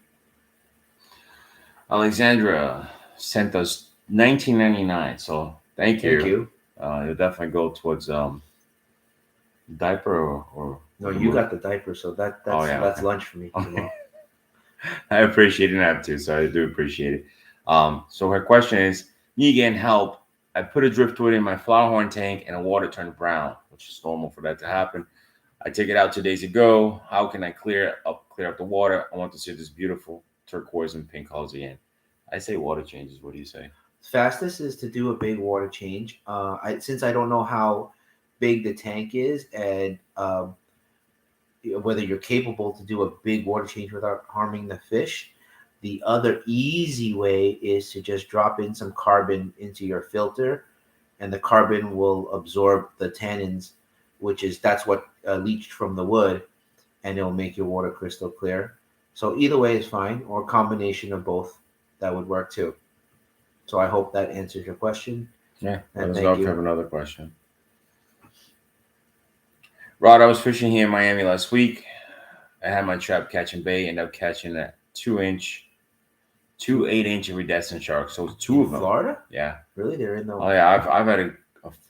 Alexandra sent us $19.99, so thank you. Thank you. It'll definitely go towards diaper or No, you got the diaper, so that's okay. lunch for me tomorrow. I appreciate it too, so I do appreciate it. So her question is, me getting help. I put a driftwood in my flower horn tank and the water turned brown, which is normal for that to happen. I took it out 2 days ago. How can I clear up the water? I want to see this beautiful turquoise and pink colors again. I say water changes. What do you say? Fastest is to do a big water change. Since I don't know how big the tank is and whether you're capable to do a big water change without harming the fish, the other easy way is to just drop in some carbon into your filter, and the carbon will absorb the tannins, that's what leached from the wood, and it'll make your water crystal clear. So either way is fine, or a combination of both. That would work too. So I hope that answers your question. Yeah, and let's go if you have another question. Rod, I was fishing here in Miami last week. I had my trap catching bait, ended up catching a 2 8-inch iridescent sharks. So two of them. Florida? Yeah. Really? They're in the. Oh yeah, I've had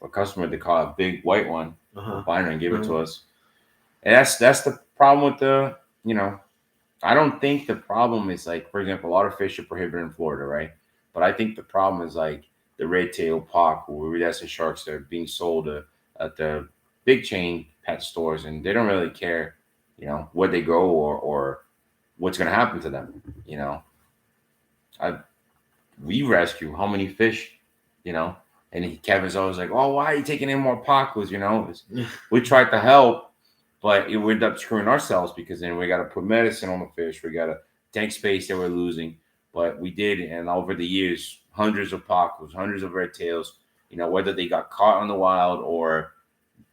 a customer that caught a big white one, binder, and give it to us. And that's the problem with the I don't think the problem is like, for example, a lot of fish are prohibited in Florida, right? But I think the problem is like the red tail pock or iridescent sharks that are being sold at the big chain pet stores, and they don't really care, where they go or what's going to happen to them. We rescue how many fish, and Kevin's always like, oh, why are you taking in more pacos? We tried to help, but we ended up screwing ourselves because then we got to put medicine on the fish. We got to tank space that we're losing, but we did. And over the years, hundreds of pacos, hundreds of red tails, whether they got caught on the wild or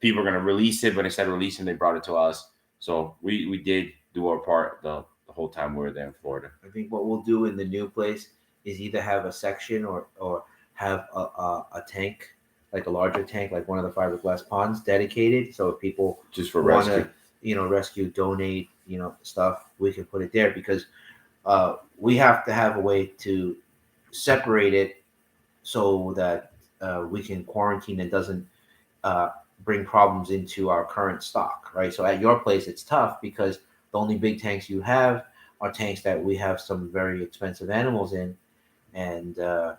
people are going to release it, but instead of releasing, they brought it to us. So we did do our part the whole time we were there in Florida. I think what we'll do in the new place is either have a section or have a tank, like a larger tank, like one of the fiberglass ponds dedicated. So if people just for want rescue, rescue, donate, stuff, we can put it there because we have to have a way to separate it so that we can quarantine and doesn't bring problems into our current stock, right? So at your place, it's tough because the only big tanks you have are tanks that we have some very expensive animals in, and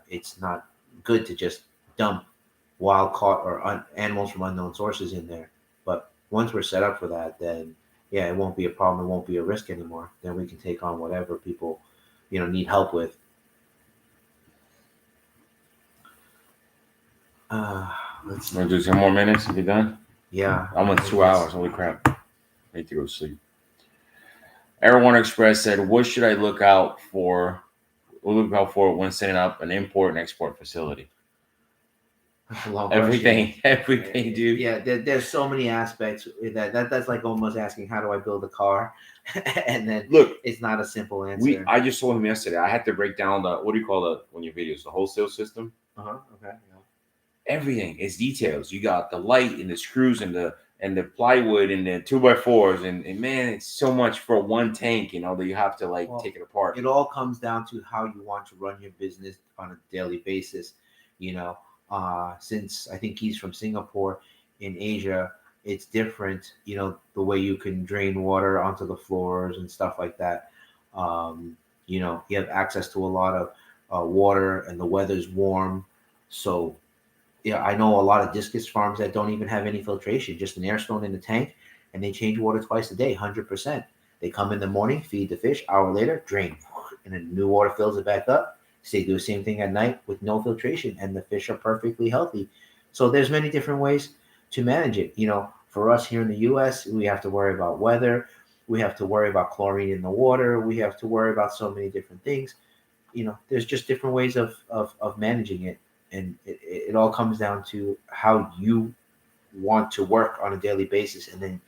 it's not good to just dump wild caught or animals from unknown sources in there. But once we're set up for that, then it won't be a problem. It won't be a risk anymore. Then we can take on whatever people, need help with. Let's do 10 more minutes. Be done. Yeah, I'm on 2 hours. Holy crap! I need to go to sleep. Air1 Express said, "What should I look out for? When setting up an import and export facility?" Everything, dude. Yeah, there's so many aspects that's like almost asking, how do I build a car? And then look, it's not a simple answer. I just told him yesterday. I had to break down what do you call when your videos, the wholesale system. Okay. Yeah. Everything is details. You got the light and the screws and the plywood and the 2x4s and man, it's so much for one tank, that you have to take it apart. It all comes down to how you want to run your business on a daily basis. Since I think he's from Singapore, in Asia, it's different. The way you can drain water onto the floors and stuff like that. You have access to a lot of water, and the weather's warm, so. Yeah, I know a lot of discus farms that don't even have any filtration, just an air stone in the tank, and they change water twice a day, 100%. They come in the morning, feed the fish, hour later, drain, and then new water fills it back up. So they do the same thing at night with no filtration, and the fish are perfectly healthy. So there's many different ways to manage it. For us here in the U.S., we have to worry about weather. We have to worry about chlorine in the water. We have to worry about so many different things. There's just different ways of managing it. And it all comes down to how you want to work on a daily basis. And then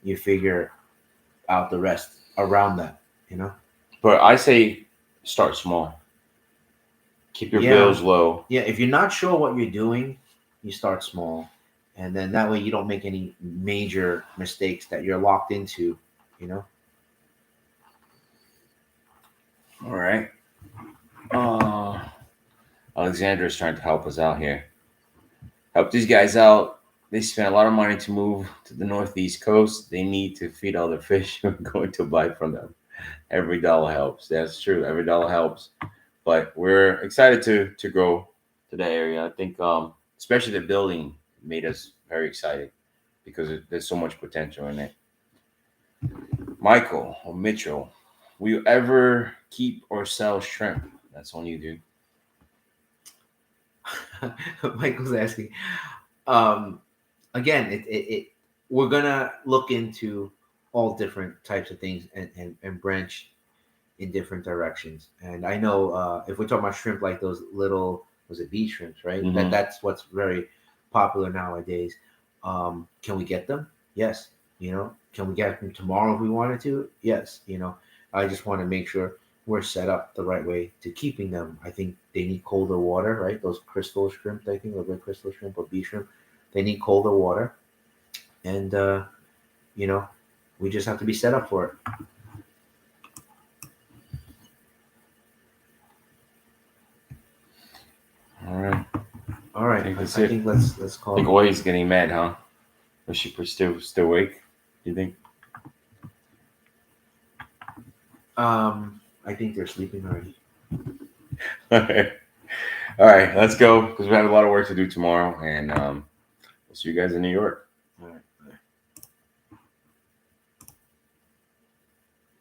you figure out the rest around that. But I say start small. Keep your Yeah. bills low. Yeah. If you're not sure what you're doing, you start small. And then that way you don't make any major mistakes that you're locked into. All right. Alexandra is trying to help us out here. Help these guys out. They spend a lot of money to move to the northeast coast. They need to feed all their fish. We're going to buy from them. Every dollar helps. That's true. Every dollar helps. But we're excited to go to that area. I think, especially the building made us very excited because there's so much potential in it. Michael or Mitchell, will you ever keep or sell shrimp? That's on you, dude. Michael's asking. Again, we're gonna look into all different types of things and branch in different directions. And I know if we're talking about shrimp, like those little, was it beach shrimps, right? Mhm. That's what's very popular nowadays. Can we get them? Yes. Can we get them tomorrow if we wanted to? Yes. I just want to make sure we're set up the right way to keeping them. I think they need colder water, right? Those crystal shrimp, I think, or red crystal shrimp or beach shrimp, they need colder water. And, we just have to be set up for it. All right. All right. think I that's it. think let's call I think it. Oi's getting mad, huh? Is she still awake? Do you think? I think they're sleeping already. All right, let's go because we have a lot of work to do tomorrow, and we'll see you guys in New York.